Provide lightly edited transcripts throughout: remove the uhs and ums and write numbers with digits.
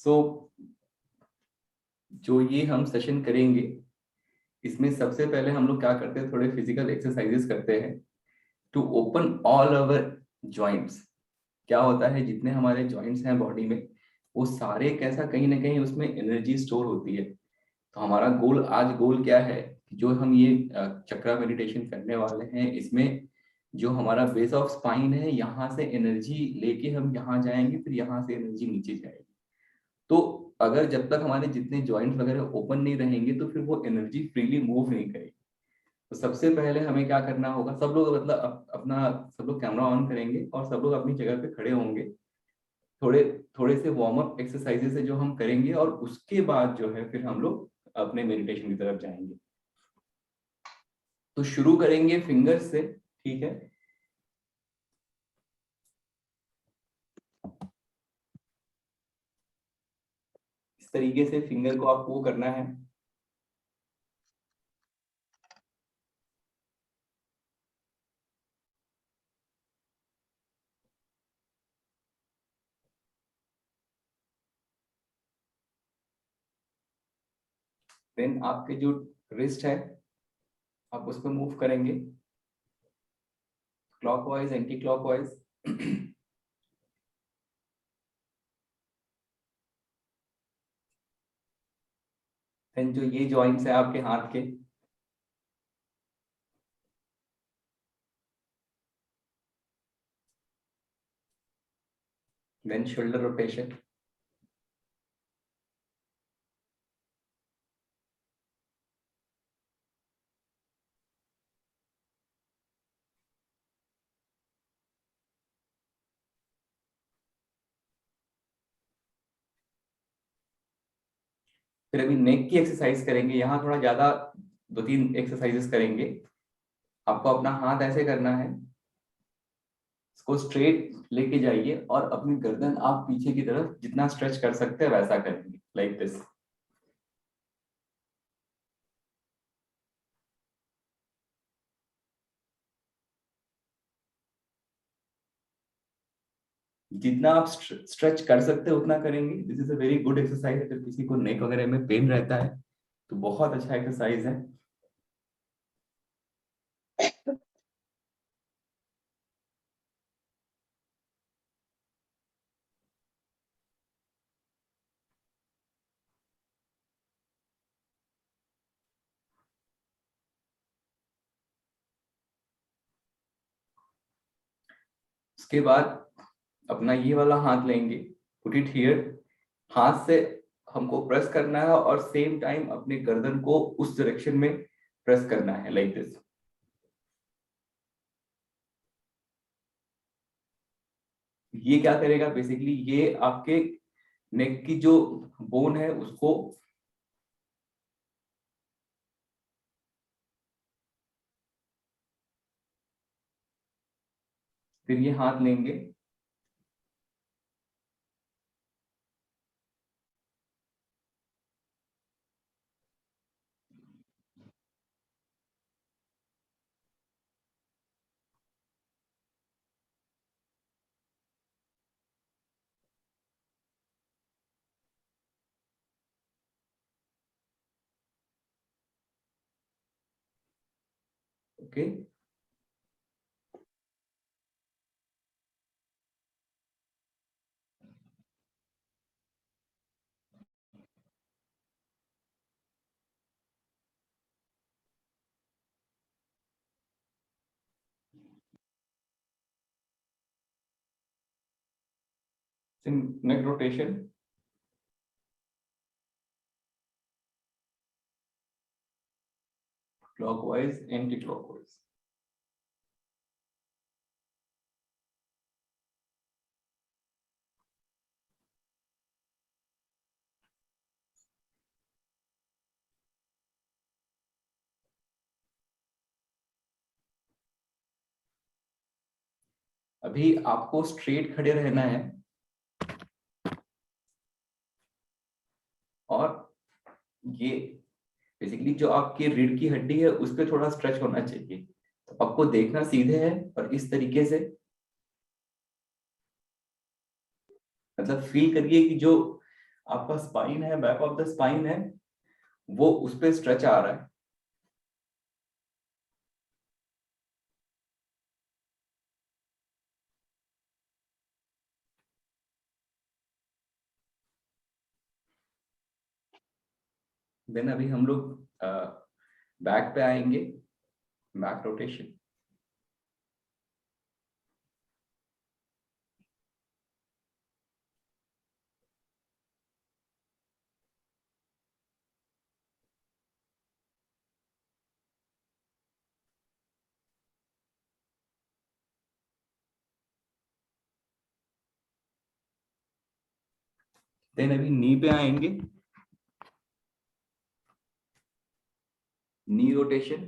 सो जो ये हम सेशन करेंगे, इसमें सबसे पहले हम लोग क्या करते हैं, थोड़े फिजिकल एक्सरसाइजेस करते हैं to open all our joints. क्या होता है, जितने हमारे जॉइंट्स हैं बॉडी में, वो सारे कैसा कहीं ना कहीं उसमें एनर्जी स्टोर होती है। तो हमारा गोल, आज गोल क्या है, जो हम ये चक्रा मेडिटेशन करने वाले हैं, इसमें जो हमारा बेस ऑफ स्पाइन है, यहाँ से एनर्जी लेके हम यहाँ जाएंगे, फिर यहाँ से एनर्जी नीचे जाएगी। तो अगर जब तक हमारे जितने जॉइंट्स वगैरह ओपन नहीं रहेंगे, तो फिर वो एनर्जी फ्रीली मूव नहीं करेगी। तो सबसे पहले हमें क्या करना होगा, सब लोग मतलब अपना सब लोग कैमरा ऑन करेंगे और सब लोग अपनी जगह पे खड़े होंगे। थोड़े थोड़े से वार्म अप एक्सरसाइजेस है जो हम करेंगे, और उसके बाद जो है फिर हम लोग अपने मेडिटेशन की तरफ जाएंगे। तो शुरू करेंगे फिंगर्स से, ठीक है। इस तरीके से फिंगर को आपको करना है। देन आपके जो रिस्ट है, आप उस पर मूव करेंगे क्लॉकवाइज, एंटी क्लॉकवाइज। देन जो ये जॉइंट्स है आपके हाथ के, देन शोल्डर रोटेशन। फिर अभी नेक की एक्सरसाइज करेंगे, यहाँ थोड़ा ज्यादा 2-3 एक्सरसाइजेस करेंगे। आपको अपना हाथ ऐसे करना है, इसको स्ट्रेट लेके जाइए और अपनी गर्दन आप पीछे की तरफ जितना स्ट्रेच कर सकते हैं वैसा करेंगे, लाइक दिस। जितना आप स्ट्रेच कर सकते हैं उतना करेंगे। This is a very good exercise. अगर किसी को नेक वगैरह में पेन रहता है तो बहुत अच्छा एक्सरसाइज है। उसके बाद अपना ये वाला हाथ लेंगे, पुट इट हियर। हाथ से हमको प्रेस करना है और सेम टाइम अपने गर्दन को उस डायरेक्शन में प्रेस करना है, लाइक दिस। ये क्या करेगा, बेसिकली ये आपके नेक की जो बोन है उसको, फिर ये हाथ लेंगे, okay. Neck rotation. Clockwise, anti clockwise. अभी आपको स्ट्रेट खड़े रहना है और ये बेसिकली जो आपकी रीढ़ की हड्डी है उस पर थोड़ा स्ट्रेच होना चाहिए। तो आपको देखना सीधे है और इस तरीके से मतलब फील करिए कि जो आपका स्पाइन है, बैक ऑफ द स्पाइन है, वो उस पे स्ट्रेच आ रहा है। देन अभी हम लोग बैक पे आएंगे, बैक रोटेशन। देन अभी नी पे आएंगे, नी रोटेशन।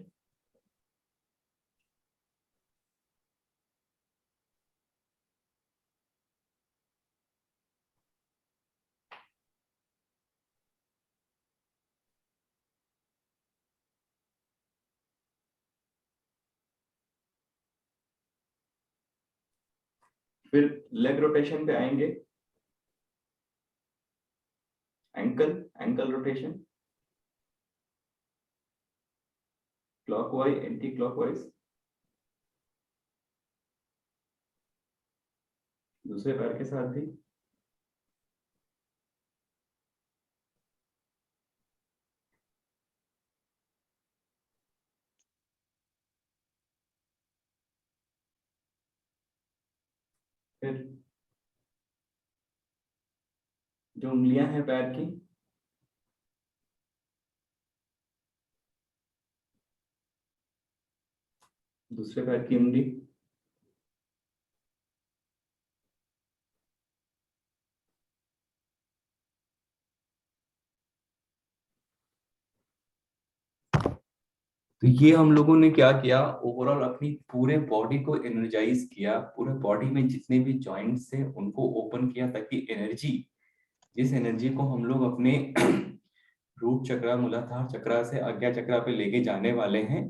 फिर लेग रोटेशन पे आएंगे, ankle, ankle rotation, clockwise anti clockwise, दूसरे पैर के साथ भी। फिर जो उंगलियां हैं पैर की, दूसरे पैर की उंगली, तो ये हम लोगों ने क्या किया, ओवरऑल अपनी पूरे बॉडी को एनर्जाइज किया, पूरे बॉडी में जितने भी जॉइंट्स थे उनको ओपन किया, ताकि एनर्जी, जिस एनर्जी को हम लोग अपने रूट चक्रा, मूलाधार चक्रा से आज्ञा चक्रा पे लेके जाने वाले हैं,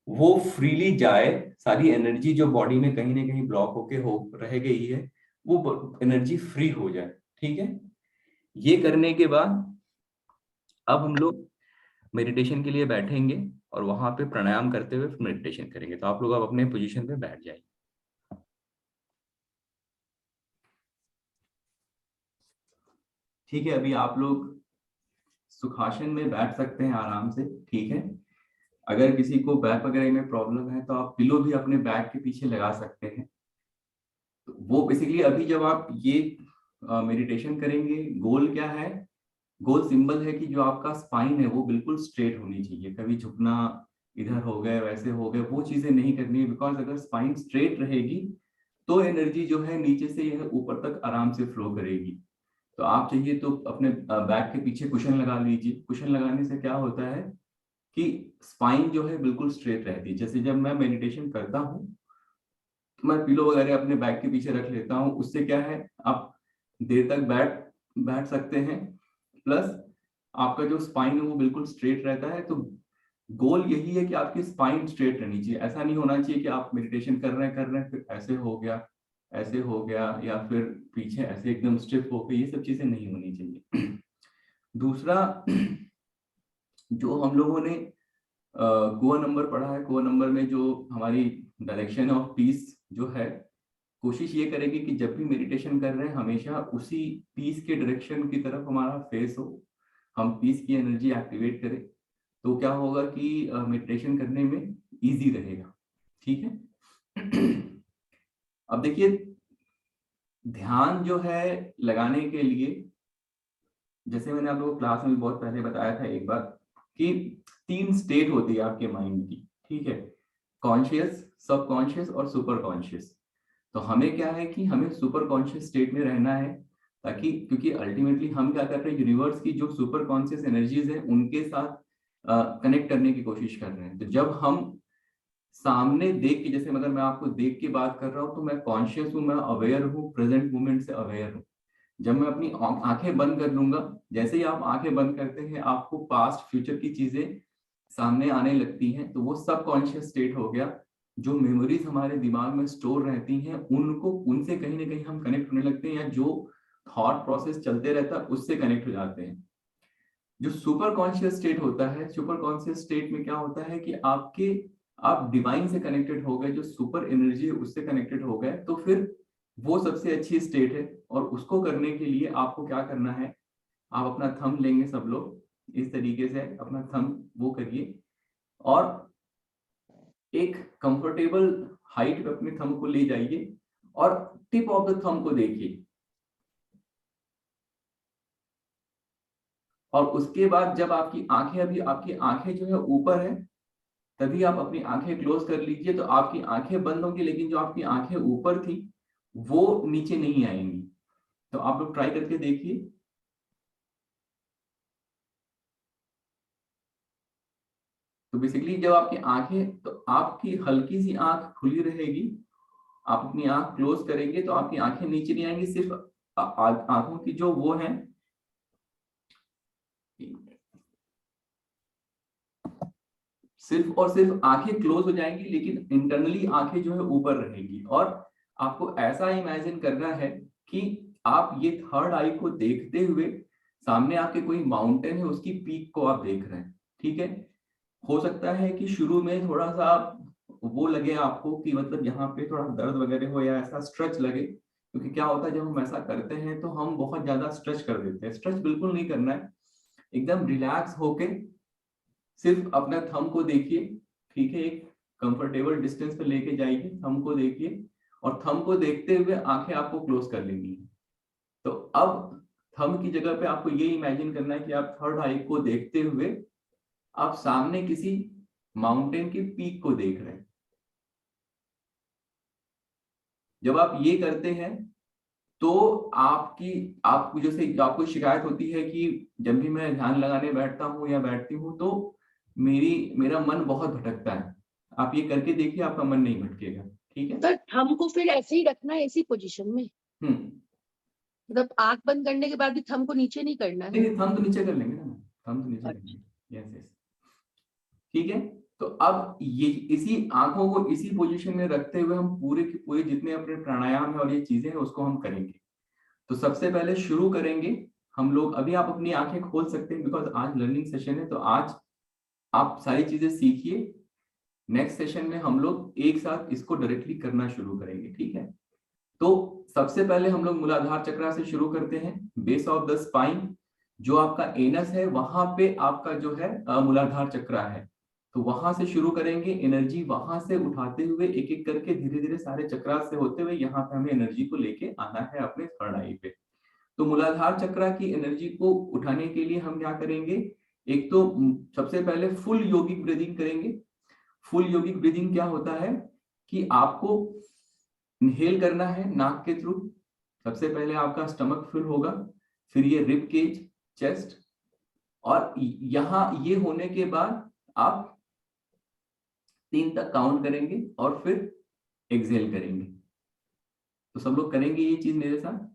वो फ्रीली जाए। सारी एनर्जी जो बॉडी में कहीं ना कहीं ब्लॉक होके हो रह गई है, वो एनर्जी फ्री हो जाए। ठीक है, ये करने के बाद अब हम लोग मेडिटेशन के लिए बैठेंगे और वहां पे प्राणायाम करते हुए मेडिटेशन करेंगे। तो आप लोग अब अपने पोजीशन पे बैठ जाइए। ठीक है, अभी आप लोग सुखासन में बैठ सकते हैं आराम से। ठीक है, अगर किसी को बैक वगैरह में प्रॉब्लम है तो आप पिलो भी अपने बैक के पीछे लगा सकते हैं। तो वो बेसिकली अभी जब आप ये मेडिटेशन करेंगे, गोल क्या है, गोल सिंबल है कि जो आपका स्पाइन है वो बिल्कुल स्ट्रेट होनी चाहिए। कभी झुकना, इधर हो गए वैसे हो गए, वो चीजें नहीं करनी है। बिकॉज अगर स्पाइन स्ट्रेट रहेगी तो एनर्जी जो है नीचे से यह ऊपर तक आराम से फ्लो करेगी। तो आप चाहिए तो अपने बैक के पीछे कुशन लगा लीजिए। कुशन लगाने से क्या होता है कि स्पाइन जो है बिल्कुल स्ट्रेट रहती है। जैसे जब मैं मेडिटेशन करता हूँ तो मैं पिलो वगैरह अपने बैक के पीछे रख लेता हूँ, उससे क्या है आप देर तक बैठ बैठ सकते हैं, प्लस आपका जो स्पाइन है वो बिल्कुल स्ट्रेट रहता है। तो गोल यही है कि आपकी स्पाइन स्ट्रेट रहनी चाहिए। ऐसा नहीं होना चाहिए कि आप मेडिटेशन कर रहे हैं फिर ऐसे हो गया, ऐसे हो गया, या फिर पीछे ऐसे एकदम स्टिफ हो गई। ये सब चीजें नहीं होनी चाहिए। दूसरा, जो हम लोगों ने कोआ नंबर पढ़ा है, कोआ नंबर में जो हमारी डायरेक्शन ऑफ पीस जो है, कोशिश ये करेगी कि जब भी मेडिटेशन कर रहे हैं हमेशा उसी पीस के डायरेक्शन की तरफ हमारा फेस हो, हम पीस की एनर्जी एक्टिवेट करें। तो क्या होगा कि मेडिटेशन करने में इजी रहेगा। ठीक है। अब देखिए, ध्यान जो है लगाने के लिए, जैसे मैंने आप लोगों को क्लास में बहुत पहले बताया था एक बार, कि 3 स्टेट होती है आपके माइंड की। ठीक है, कॉन्शियस, सब कॉन्शियस और सुपर कॉन्शियस। तो हमें क्या है कि हमें सुपर कॉन्शियस स्टेट में रहना है, ताकि क्योंकि अल्टीमेटली हम क्या कर रहे हैं, यूनिवर्स की जो सुपर कॉन्शियस एनर्जीज है उनके साथ कनेक्ट करने की कोशिश कर रहे हैं। तो जब हम सामने देख के, जैसे मतलब मैं आपको देख के बात कर रहा हूँ तो मैं कॉन्शियस हूँ, मैं अवेयर हूँ, प्रेजेंट मोमेंट से अवेयर हूँ। जब मैं अपनी आंखें बंद कर लूंगा, जैसे ही आप आंखें बंद करते हैं आपको पास्ट फ्यूचर की चीजें सामने आने लगती हैं। तो वो सब कॉन्शियस स्टेट हो गया। जो मेमोरीज हमारे दिमाग में स्टोर रहती हैं उनको, उनसे कहीं ना कहीं हम कनेक्ट होने लगते हैं, या जो थॉट प्रोसेस चलते रहता है, उससे कनेक्ट हो जाते हैं। जो सुपर कॉन्शियस स्टेट होता है, सुपर कॉन्शियस स्टेट में क्या होता है कि आप डिवाइन से कनेक्टेड हो गए, जो सुपर एनर्जी है उससे कनेक्टेड हो गए, तो फिर वो सबसे अच्छी स्टेट है। और उसको करने के लिए आपको क्या करना है, आप अपना थंब लेंगे, सब लोग इस तरीके से अपना थंब वो करिए, और एक कंफर्टेबल हाइट पे अपने थंब को ले जाइए और टिप ऑफ द थंब को देखिए। और उसके बाद जब आपकी आंखें, अभी आपकी आंखें जो है ऊपर है, तभी आप अपनी आंखें क्लोज कर लीजिए, तो आपकी आंखें बंद होंगी, लेकिन जो आपकी आंखें ऊपर थी वो नीचे नहीं आएंगी। तो आप लोग ट्राई करके देखिए। तो बेसिकली जब आपकी आंखें, तो आपकी हल्की सी आंख खुली रहेगी, आप अपनी आंख क्लोज करेंगे तो आपकी आंखें नीचे नहीं आएंगी, सिर्फ आंखों की जो वो है, सिर्फ और सिर्फ आंखें क्लोज हो जाएंगी, लेकिन इंटरनली आंखें जो है ऊपर रहेंगी। और आपको ऐसा इमेजिन करना है कि आप ये थर्ड आई को देखते हुए सामने आपके कोई माउंटेन है, उसकी पीक को आप देख रहे हैं, ठीक है। हो सकता है कि शुरू में थोड़ा सा वो लगे आपको कि मतलब यहाँ पे थोड़ा दर्द वगैरह हो या ऐसा स्ट्रेच लगे, क्योंकि क्या होता है जब हम ऐसा करते हैं तो हम बहुत ज्यादा स्ट्रेच कर देते हैं। स्ट्रेच बिल्कुल नहीं करना है, एकदम रिलैक्स होके सिर्फ अपना थंब को देखिए, ठीक है। एक कंफर्टेबल डिस्टेंस पे लेके जाइए, थंब को देखिए, और थंब को देखते हुए आंखें आपको क्लोज कर लेनी है। तो अब थंब की जगह पे आपको ये इमेजिन करना है कि आप थर्ड आई को देखते हुए आप सामने किसी माउंटेन की पीक को देख रहे हैं। जब आप ये करते हैं तो आपको जैसे आपको शिकायत होती है कि जब भी मैं ध्यान लगाने बैठता हूँ या बैठती हूँ तो मेरा मन बहुत भटकता है, आप ये करके देखिए, आपका मन नहीं भटकेगा, ठीक है। तो हमको फिर ऐसे ही रखना है, इसी पोजीशन में, मतलब आंख बंद करने के बाद भी थंब को नीचे नहीं करना है? नहीं, थंब तो नीचे कर लेंगे ना, थंब तो नीचे कर लेंगे, यस यस, ठीक है। तो अब ये इसी आंखों को इसी पोजीशन में रखते हुए हम पूरे के पूरे जितने अपने प्राणायाम है और ये चीजें हैं उसको हम करेंगे। तो सबसे पहले शुरू करेंगे हम लोग, अभी आप अपनी आंखें खोल सकते हैं बिकॉज आज लर्निंग सेशन है, तो आज आप सारी चीजें सीखिए। नेक्स्ट सेशन में हम लोग एक साथ इसको डायरेक्टली करना शुरू करेंगे, ठीक है। तो सबसे पहले हम लोग मूलाधार चक्र से शुरू करते हैं, बेस ऑफ द स्पाइन, जो आपका एनस है वहां पे आपका जो है मूलाधार चक्र है। तो वहां से शुरू करेंगे, एनर्जी वहां से उठाते हुए एक एक करके धीरे धीरे सारे चक्रा से होते हुए यहाँ पे हमें एनर्जी को लेके आना है अपने थर्ड आई पे। तो मूलाधार चक्र की एनर्जी को उठाने के लिए हम क्या करेंगे, एक तो सबसे पहले फुल योगिक ब्रीदिंग करेंगे। फुल योगिक ब्रीदिंग क्या होता है कि आपको इनहेल करना है नाक के थ्रू, सबसे पहले आपका स्टमक फिल होगा, फिर ये रिब केज, चेस्ट, और यहां ये होने के बाद आप 3 तक काउंट करेंगे और फिर एक्सहेल करेंगे। तो सब लोग करेंगे ये चीज मेरे साथ।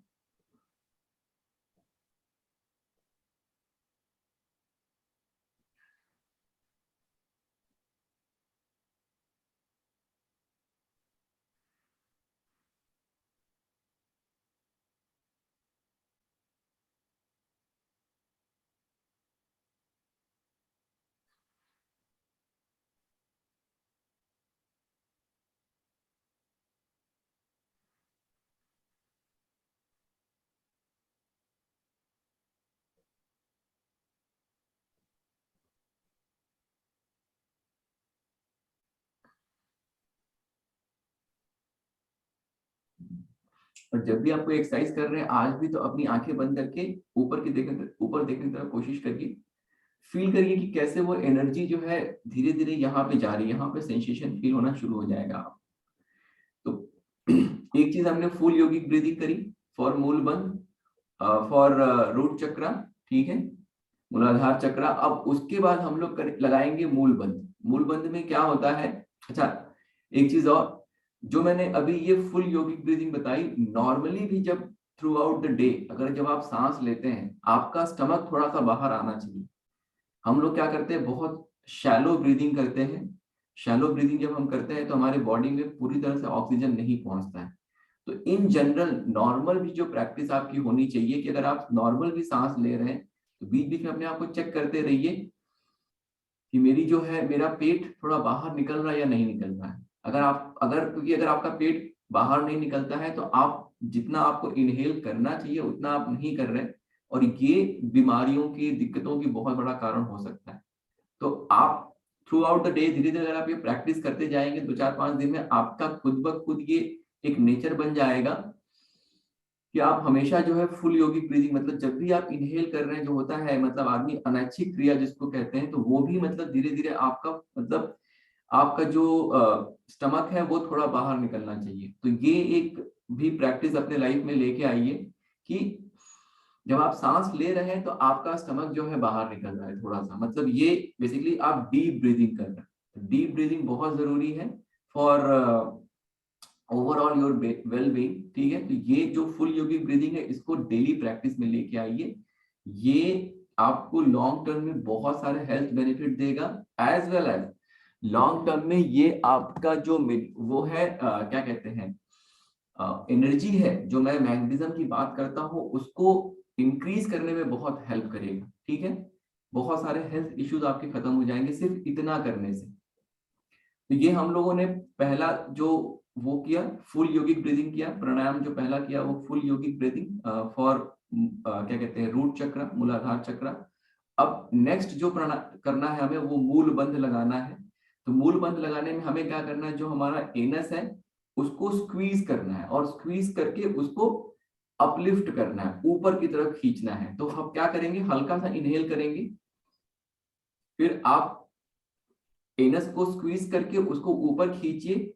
और जब भी आपको एक्सरसाइज कर रहे हैं आज भी, तो अपनी आंखें बंद करके ऊपर देखने की तरफ कोशिश करिए, फील करिए कि कैसे वो एनर्जी जो है धीरे धीरे यहाँ पे जा रही है, यहाँ पे सेंसेशन फील होना शुरू हो जाएगा। तो एक चीज हमने फुल योगिक ब्रीदिंग करी फॉर मूल बंद, फॉर रूट चक्र, ठीक है, मूलाधार चक्र। अब उसके बाद हम लोग लगाएंगे मूल बंद। मूल बंद में क्या होता है, अच्छा एक चीज और, जो मैंने अभी ये फुल योगिक ब्रीदिंग बताई, नॉर्मली भी जब थ्रू आउट द डे अगर जब आप सांस लेते हैं आपका स्टमक थोड़ा सा बाहर आना चाहिए। हम लोग क्या करते हैं, बहुत शैलो ब्रीदिंग करते हैं। शैलो ब्रीदिंग जब हम करते हैं तो हमारे बॉडी में पूरी तरह से ऑक्सीजन नहीं पहुंचता है। तो इन जनरल नॉर्मल भी जो प्रैक्टिस आपकी होनी चाहिए कि अगर आप नॉर्मल भी सांस ले रहे हैं तो बीच बीच में अपने आप को चेक करते रहिए कि मेरी जो है मेरा पेट थोड़ा बाहर निकल रहा है या नहीं निकल रहा है। क्योंकि अगर आपका पेट बाहर नहीं निकलता है तो आप जितना आपको इनहेल करना चाहिए उतना आप नहीं कर रहे, और ये बीमारियों की दिक्कतों की बहुत बड़ा कारण हो सकता है। तो आप थ्रू आउट द डे धीरे धीरे अगर आप ये प्रैक्टिस करते जाएंगे 2-4-5 दिन में आपका खुद ब खुद ये एक नेचर बन जाएगा कि आप हमेशा जो है फुल योगिक ब्रीदिंग, मतलब जब भी आप इनहेल कर रहे हैं जो होता है मतलब आदमी अनैच्छिक क्रिया जिसको कहते हैं, तो वो भी मतलब धीरे धीरे आपका मतलब आपका जो स्टमक है वो थोड़ा बाहर निकलना चाहिए। तो ये एक भी प्रैक्टिस अपने लाइफ में लेके आइए कि जब आप सांस ले रहे हैं तो आपका स्टमक जो है बाहर निकल रहा है थोड़ा सा, मतलब ये बेसिकली आप डीप ब्रीदिंग कर रहे हैं। डीप ब्रीदिंग बहुत जरूरी है for overall your well being, ठीक है। तो ये जो फुल योगिक ब्रीदिंग है इसको डेली प्रैक्टिस में लेके आइए, ये आपको लॉन्ग टर्म में बहुत सारे हेल्थ बेनिफिट देगा, as well as long term में ये आपका जो वो है क्या कहते हैं एनर्जी है, जो मैं मैग्नेटिज्म की बात करता हूँ उसको इंक्रीज करने में बहुत हेल्प करेगा, ठीक है। बहुत सारे हेल्थ इश्यूज आपके खत्म हो जाएंगे सिर्फ इतना करने से। तो ये हम लोगों ने पहला जो वो किया फुल योगिक ब्रीदिंग किया, प्राणायाम जो पहला किया वो फुल योगिक ब्रीदिंग फॉर क्या कहते हैं रूट चक्र, मूलाधार चक्र। अब नेक्स्ट जो करना है हमें वो मूल बंध लगाना है। तो मूल बंध लगाने में हमें क्या करना है, जो हमारा एनस है उसको स्क्वीज करना है और स्क्वीज करके उसको अपलिफ्ट करना है, ऊपर की तरफ खींचना है। तो हम क्या करेंगे, हल्का सा इनहेल करेंगे, फिर आप एनस को स्क्वीज करके उसको ऊपर खींचिए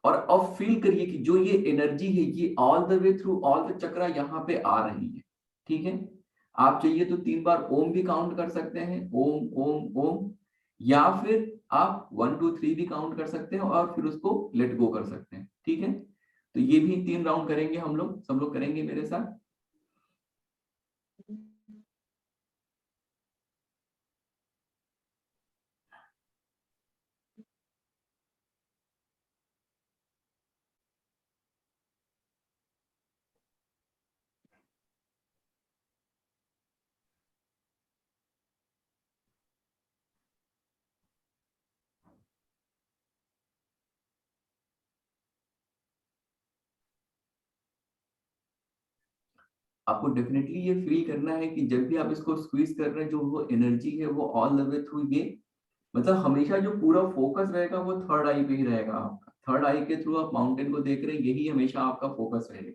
और अब फील करिए कि जो ये एनर्जी है ये all the way through all the chakra यहाँ पे आ रही है, ठीक है। आप चाहिए तो 3 बार ओम भी काउंट कर सकते हैं, ओम ओम ओम, या फिर आप 1 2 3 भी काउंट कर सकते हैं और फिर उसको लेट गो कर सकते हैं, ठीक है। तो ये भी 3 राउंड करेंगे हम लोग, सब लोग करेंगे मेरे साथ। आपको डेफिनेटली ये फील करना है कि जब भी आप इसको स्क्वीज कर रहे हैं जो वो एनर्जी है वो ऑल द वे थ्रू ये, मतलब हमेशा जो पूरा फोकस रहेगा वो थर्ड आई पे ही रहेगा आपका। थर्ड आई के थ्रू आप माउंटेन को देख रहे हैं, यही हमेशा आपका फोकस रहेगा।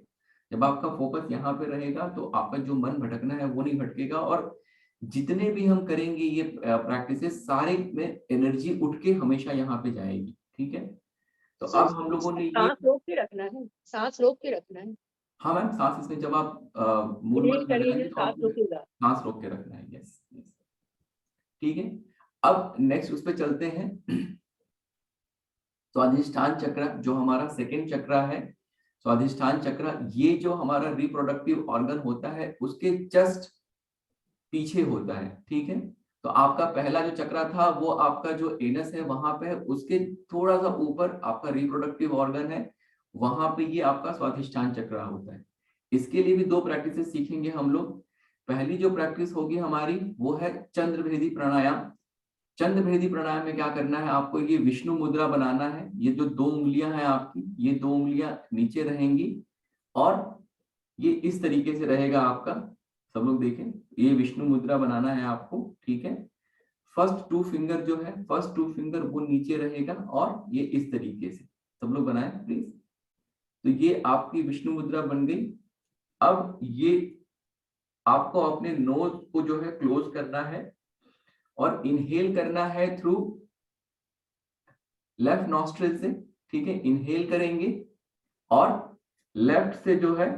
जब आपका फोकस यहाँ पे रहेगा तो आपका जो मन भटकना है वो नहीं भटकेगा, और जितने भी हम करेंगे ये प्रैक्टिसेस सारे में एनर्जी उठ के हमेशा यहाँ पे जाएगी, ठीक है। तो अब हम लोगों ने ये सांस रोक के रखना है, सांस रोक के रखना है। हाँ मैम, सांस इसमें जब आप मूल बंद लगाएंगे तो सांस रोक के रखना है, यस यस, ठीक है। अब नेक्स्ट उस पे चलते हैं। स्वादिष्ठान चक्र जो हमारा सेकंड चक्र है, स्वादिष्ठान चक्र ये जो हमारा रिप्रोडक्टिव ऑर्गन होता है उसके जस्ट पीछे होता है, ठीक है। तो आपका पहला जो चक्र था वो आपका जो एनस है वहां पे है, उसके थोड़ा सा ऊपर आपका रिप्रोडक्टिव ऑर्गन है, वहां पे ये आपका स्वादिष्ठान चक्र होता है। इसके लिए भी 2 प्रैक्टिसेस सीखेंगे हम लोग। पहली जो प्रैक्टिस होगी हमारी वो है चंद्रभेदी प्राणायाम। चंद्रभेदी प्राणायाम में क्या करना है, आपको ये विष्णु मुद्रा बनाना है। ये जो 2 उंगलियां हैं आपकी, ये 2 उंगलियां नीचे रहेंगी और ये इस तरीके से रहेगा आपका, सब लोग देखें, ये विष्णु मुद्रा बनाना है आपको, ठीक है। फर्स्ट 2 फिंगर जो है, फर्स्ट 2 फिंगर वो नीचे रहेगा और ये इस तरीके से, सब लोग बनाएं प्लीज। तो ये आपकी विष्णु मुद्रा बन गई। अब ये आपको अपने नोज को जो है क्लोज करना है और इनहेल करना है थ्रू लेफ्ट नॉस्ट्रिल से, ठीक है। इनहेल करेंगे और लेफ्ट से जो है,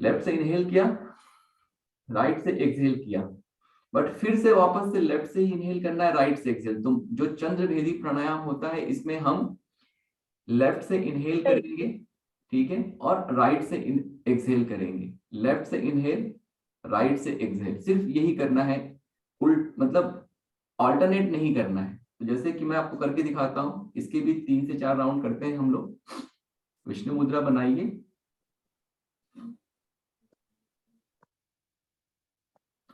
लेफ्ट से इनहेल किया, राइट से एक्सहेल किया, बट फिर से वापस से लेफ्ट से ही इनहेल करना है, राइट से एक्सहेल। तो जो चंद्रभेदी प्राणायाम होता है इसमें हम लेफ्ट से इनहेल करेंगे, ठीक है, और राइट से एक्सहेल करेंगे। लेफ्ट से इनहेल, राइट से एक्सहेल, सिर्फ यही करना है, उल्ट मतलब ऑल्टरनेट नहीं करना है। तो जैसे कि मैं आपको करके दिखाता हूं, इसके भी 3 से 4 राउंड करते हैं हम लोग। विष्णु मुद्रा बनाइए।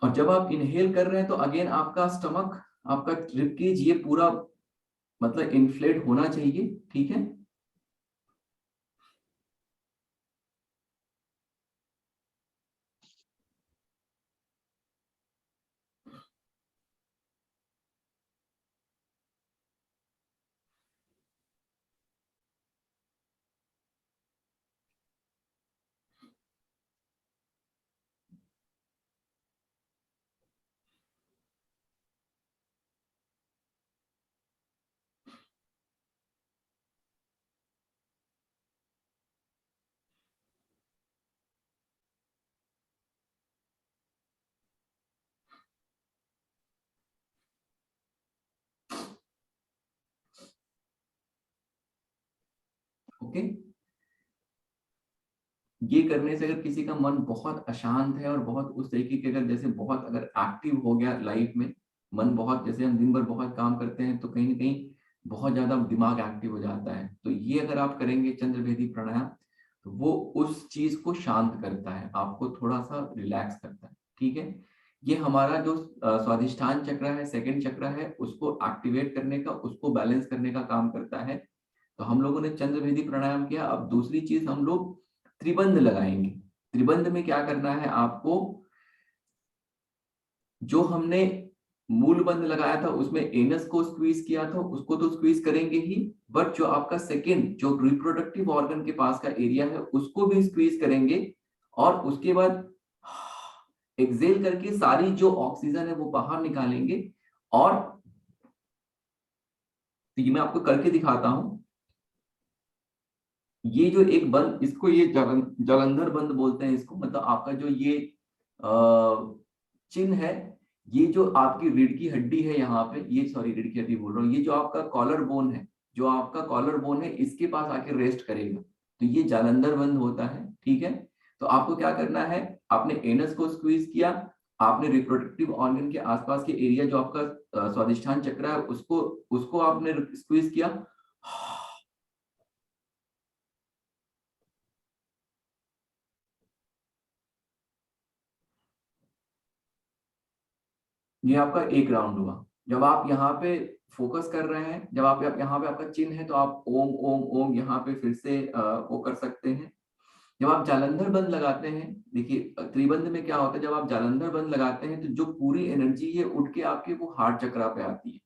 और जब आप इनहेल कर रहे हैं तो अगेन आपका स्टमक, आपका रिब केज ये पूरा मतलब इन्फ्लेट होना चाहिए, ठीक है। ओके, ये करने से अगर किसी का मन बहुत अशांत है और बहुत उस तरीके के, अगर जैसे बहुत अगर एक्टिव हो गया लाइफ में, मन बहुत, जैसे हम दिन भर बहुत काम करते हैं तो कहीं ना कहीं बहुत ज्यादा दिमाग एक्टिव हो जाता है, तो ये अगर आप करेंगे चंद्रभेदी प्राणायाम तो वो उस चीज को शांत करता है, आपको थोड़ा सा रिलैक्स करता है, ठीक है। ये हमारा जो स्वादिष्ठान चक्र है, सेकंड चक्र है, उसको एक्टिवेट करने का, उसको बैलेंस करने का काम करता है। तो हम लोगों ने चंद्रभेदी प्राणायाम किया। अब दूसरी चीज हम लोग त्रिबंध लगाएंगे। त्रिबंध में क्या करना है आपको, जो हमने मूल बंध लगाया था उसमें एनस को स्क्वीज किया था, उसको तो स्क्वीज करेंगे ही, बट जो आपका सेकंड जो रिप्रोडक्टिव ऑर्गन के पास का एरिया है उसको भी स्क्वीज करेंगे। और उसके बाद एक्सेल करके सारी जो ऑक्सीजन है वो बाहर निकालेंगे। और तो ये मैं आपको करके दिखाता हूं। ये जो एक बंद, इसको ये जालंधर बंद बोलते हैं इसको, मतलब आपका जो ये चिन्ह है, ये जो आपकी रीढ़ की हड्डी है यहाँ पे, ये सॉरी रीढ़ की हड्डी बोल रहा हूँ, ये जो आपका कॉलर बोन है, जो आपका कॉलर बोन है इसके पास आके रेस्ट करेगा, तो ये जालंधर बंद होता है, ठीक है। तो आपको क्या करना है, आपने एनस को स्क्वीज किया, आपने रिप्रोडक्टिव ऑर्गन के आसपास के एरिया जो आपका स्वादिष्ठान चक्र है उसको उसको आपने स्क्वीज किया। ये आपका एक राउंड हुआ। जब आप यहाँ पे फोकस कर रहे हैं, जब आप यहाँ पे आपका चिन्ह है तो आप ओम ओम ओम यहाँ पे फिर से वो कर सकते हैं। जब आप जालंधर बंद लगाते हैं, देखिए त्रिबंध में क्या होता है, जब आप जालंधर बंद लगाते हैं तो जो पूरी एनर्जी है उठ के आपके वो हार्ट चक्रा पे आती है।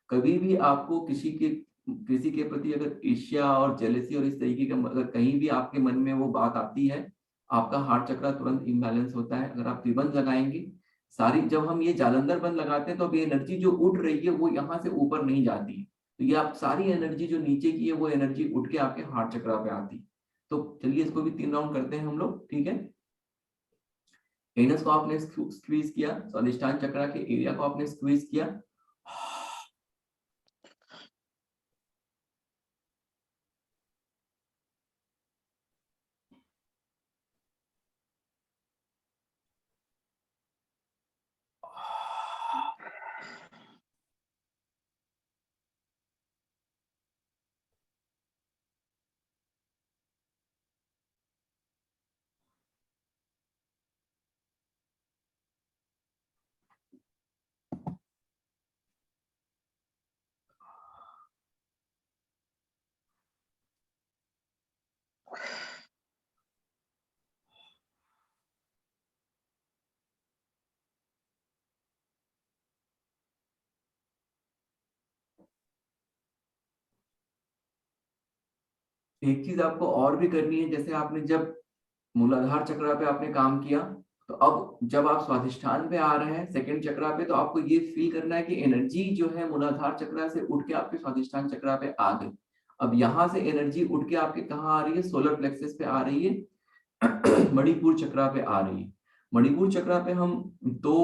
कभी भी आपको किसी के प्रति अगर ईर्ष्या और जेलेसी और इस तरीके का अगर कहीं भी आपके मन में वो बात आती है, आपका हार्ट चक्रा तुरंत इम्बैलेंस होता है। अगर आप त्रिबंध लगाएंगे, सारी जब हम ये जालंधर बंद लगाते हैं तो अब ये एनर्जी जो उठ रही है वो यहाँ से ऊपर नहीं जाती है, तो ये आप सारी एनर्जी जो नीचे की है वो एनर्जी उठ के आपके हार्ट चक्रा पे आती है। तो चलिए इसको भी 3 राउंड करते हैं हम लोग, ठीक है। एनस को आपने स्क्वीज किया, स्वादिष्ठान चक्र के एरिया को आपने स्क्वीज किया। एक चीज आपको और भी करनी है, जैसे आपने जब मूलाधार चक्र पे आपने काम किया, तो अब जब आप स्वाधिष्ठान पे आ रहे हैं सेकंड चक्र पे, तो आपको ये फील करना है कि एनर्जी जो है मूलाधार चक्र से उठ के आपके स्वाधिष्ठान चक्र पे आ गई। अब यहाँ से एनर्जी उठ के आपके कहाँ आ रही है, सोलर प्लेक्सस पे आ रही है, मणिपुर चक्र पे आ रही है। मणिपुर चक्र पे हम दो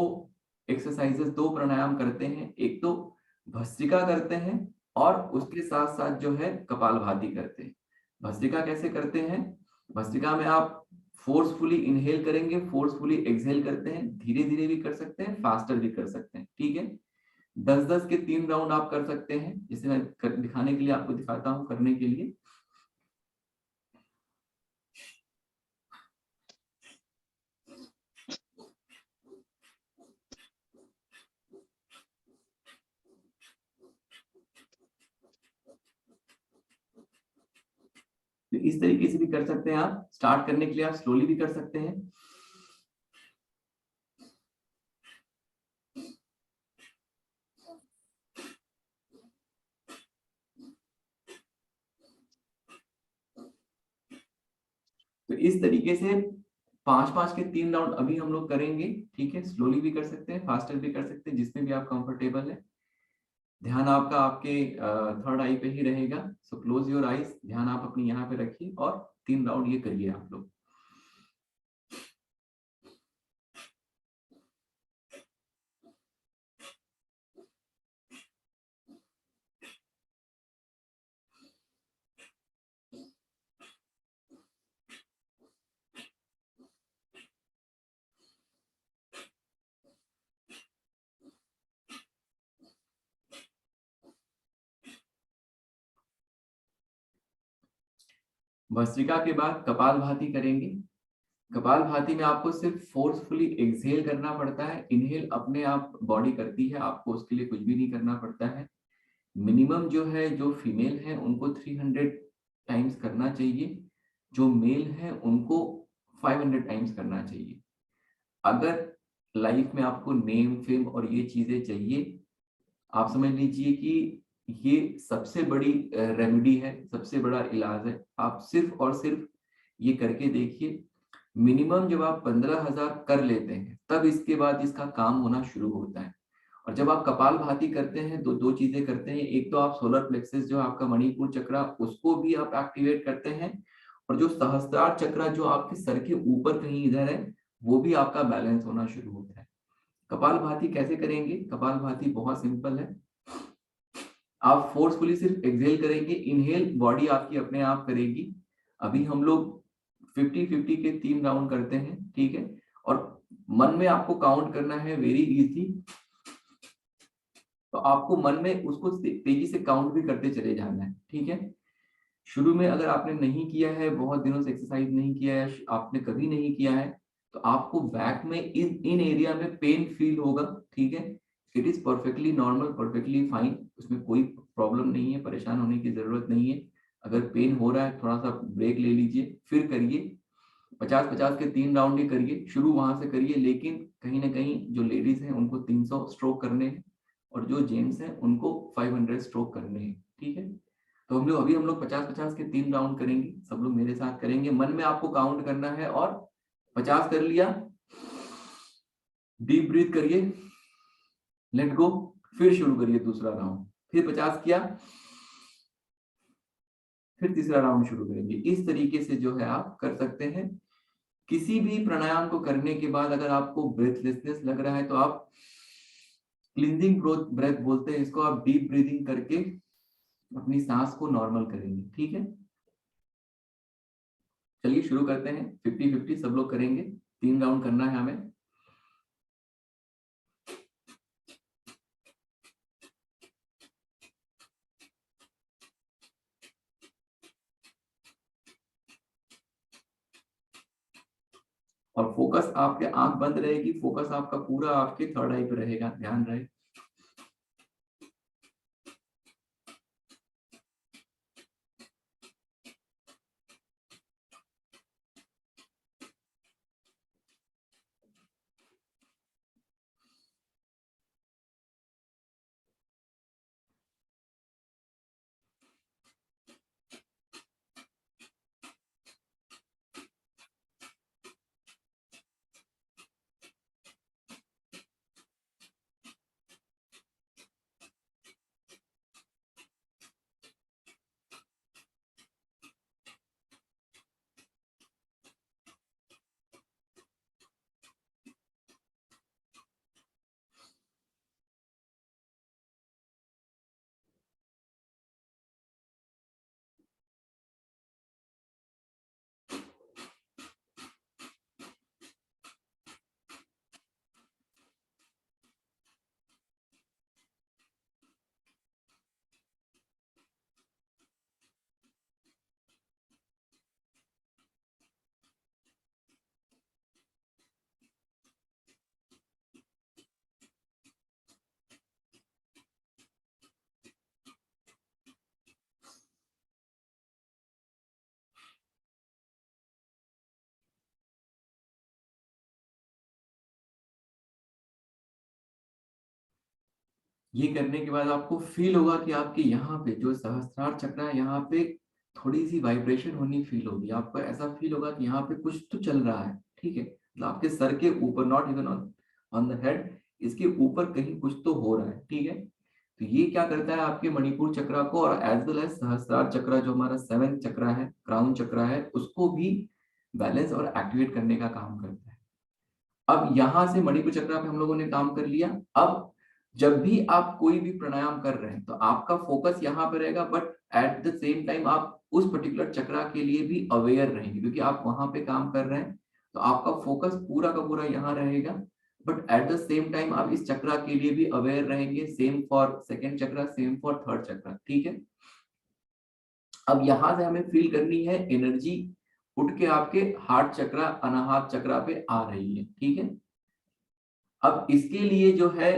एक्सरसाइजेस, दो प्राणायाम करते हैं, एक तो भस्त्रिका करते हैं और उसके साथ साथ जो है कपालभाति करते हैं। भस्त्रिका कैसे करते हैं, भस्त्रिका में आप फोर्सफुली इनहेल करेंगे, फोर्सफुली एक्सहेल करते हैं, धीरे धीरे भी कर सकते हैं, फास्टर भी कर सकते हैं, ठीक है। 10-10 के 3 राउंड आप कर सकते हैं, जिसे मैं दिखाने के लिए आपको दिखाता हूं करने के लिए। इस तरीके से भी कर सकते हैं आप। स्टार्ट करने के लिए आप स्लोली भी कर सकते हैं। तो इस तरीके से 5-5 के 3 राउंड अभी हम लोग करेंगे, ठीक है। स्लोली भी कर सकते हैं, फास्टर भी कर सकते हैं, जिसमें भी आप कंफर्टेबल है। ध्यान आपका आपके थर्ड आई पे ही रहेगा। सो क्लोज योर आईज, ध्यान आप अपनी यहाँ पे रखिए और 3 राउंड ये करिए आप लोग। भस्त्रिका के बाद कपालभाति करेंगे। कपालभाति में आपको सिर्फ फोर्सफुली एक्सहेल करना पड़ता है, इनहेल अपने आप बॉडी करती है, आपको उसके लिए कुछ भी नहीं करना पड़ता है। मिनिमम जो है, जो फीमेल है उनको 300 टाइम्स करना चाहिए, जो मेल है उनको 500 टाइम्स करना चाहिए। अगर लाइफ में आपको नेम फेम और ये चीजें चाहिए, आप समझ लीजिए कि ये सबसे बड़ी रेमेडी है, सबसे बड़ा इलाज है। आप सिर्फ और सिर्फ ये करके देखिए। मिनिमम जब आप 15,000 कर लेते हैं तब इसके बाद इसका काम होना शुरू होता है। और जब आप कपालभाति करते हैं तो दो चीजें करते हैं। एक तो आप सोलर प्लेक्सस जो आपका मणिपुर चक्रा, उसको भी आप एक्टिवेट करते हैं, और जो सहस्त्रार चक्रा जो आपके सर के ऊपर कहीं इधर है, वो भी आपका बैलेंस होना शुरू होता है। कपालभाति कैसे करेंगे? कपालभाति बहुत सिंपल है। आप फोर्सफुली सिर्फ एक्सहेल करेंगे, इनहेल बॉडी आपकी अपने आप करेगी। अभी हम लोग 50-50 के 3 राउंड करते हैं, ठीक है। और मन में आपको काउंट करना है, वेरी इजी। तो आपको मन में उसको तेजी से काउंट भी करते चले जाना है, ठीक है। शुरू में अगर आपने नहीं किया है, बहुत दिनों से एक्सरसाइज नहीं किया है, आपने कभी नहीं किया है, तो आपको बैक में इन एरिया में पेन फील होगा, ठीक है। It is perfectly normal, perfectly fine, उसमें कोई प्रॉब्लम नहीं है, परेशान होने की जरूरत नहीं है। अगर पेन हो रहा है, थोड़ा सा ब्रेक ले लीजिए, फिर करिए। 50-50 के 3 राउंड ही करिए, शुरू वहां से करिए। लेकिन कहीं ना कहीं जो लेडीज हैं उनको 300 स्ट्रोक करने हैं, और जो जेंट्स हैं उनको 500 स्ट्रोक करने हैं, ठीक है। तो हम लोग 50-50 के 3 राउंड करेंगे, सब लोग मेरे साथ करेंगे। मन में आपको काउंट करना है, और 50 कर लिया, डीप ब्रीथ करिए, लेट गो, फिर शुरू करिए दूसरा राउंड। फिर 50 किया, फिर तीसरा राउंड शुरू करेंगे। इस तरीके से जो है आप कर सकते हैं। किसी भी प्राणायाम को करने के बाद अगर आपको ब्रेथलेसनेस लग रहा है, तो आप क्लींजिंग ब्रेथ बोलते हैं इसको, आप डीप ब्रीदिंग करके अपनी सांस को नॉर्मल करेंगे, ठीक है। चलिए शुरू करते हैं। 50-50 सब लोग करेंगे, 3 राउंड करना है हमें। और फोकस आपके आंख बंद रहेगी, फोकस आपका पूरा आपके थर्ड आई पे रहेगा, ध्यान रहे। ये करने के बाद आपको फील होगा कि आपके यहाँ पे जो सहस्त्रार चक्र है, यहाँ पे थोड़ी सी वाइब्रेशन होनी फील होगी। आपको ऐसा फील होगा कि यहाँ पे कुछ तो चल रहा है, ठीक है। मतलब आपके सर के ऊपर, not even on the head, इसके ऊपर कहीं कुछ तो हो रहा है, ठीक है। तो ये क्या करता है, आपके मणिपुर चक्र को और एज वेल एज सहस्त्रार चक्र जो हमारा 7th चक्र है, क्राउन चक्र है, उसको भी बैलेंस और एक्टिवेट करने का काम करता है। अब यहां से मणिपुर चक्र पे हम लोगों ने काम कर लिया। अब जब भी आप कोई भी प्राणायाम कर रहे हैं तो आपका फोकस यहाँ पे रहेगा, but at the same time आप उस पर्टिकुलर चक्र के लिए भी अवेयर रहेंगे, क्योंकि आप वहां पे काम कर रहे हैं। तो आपका फोकस पूरा का पूरा यहाँ रहेगा, but at the same time आप इस चक्र के लिए भी अवेयर रहेंगे। सेम फॉर 2nd चक्र, सेम फॉर 3rd चक्र, ठीक है। अब यहां से हमें फील करनी है एनर्जी उठ के आपके हार्ट चक्र, अनाहत चक्र पे आ रही है, ठीक है। अब इसके लिए जो है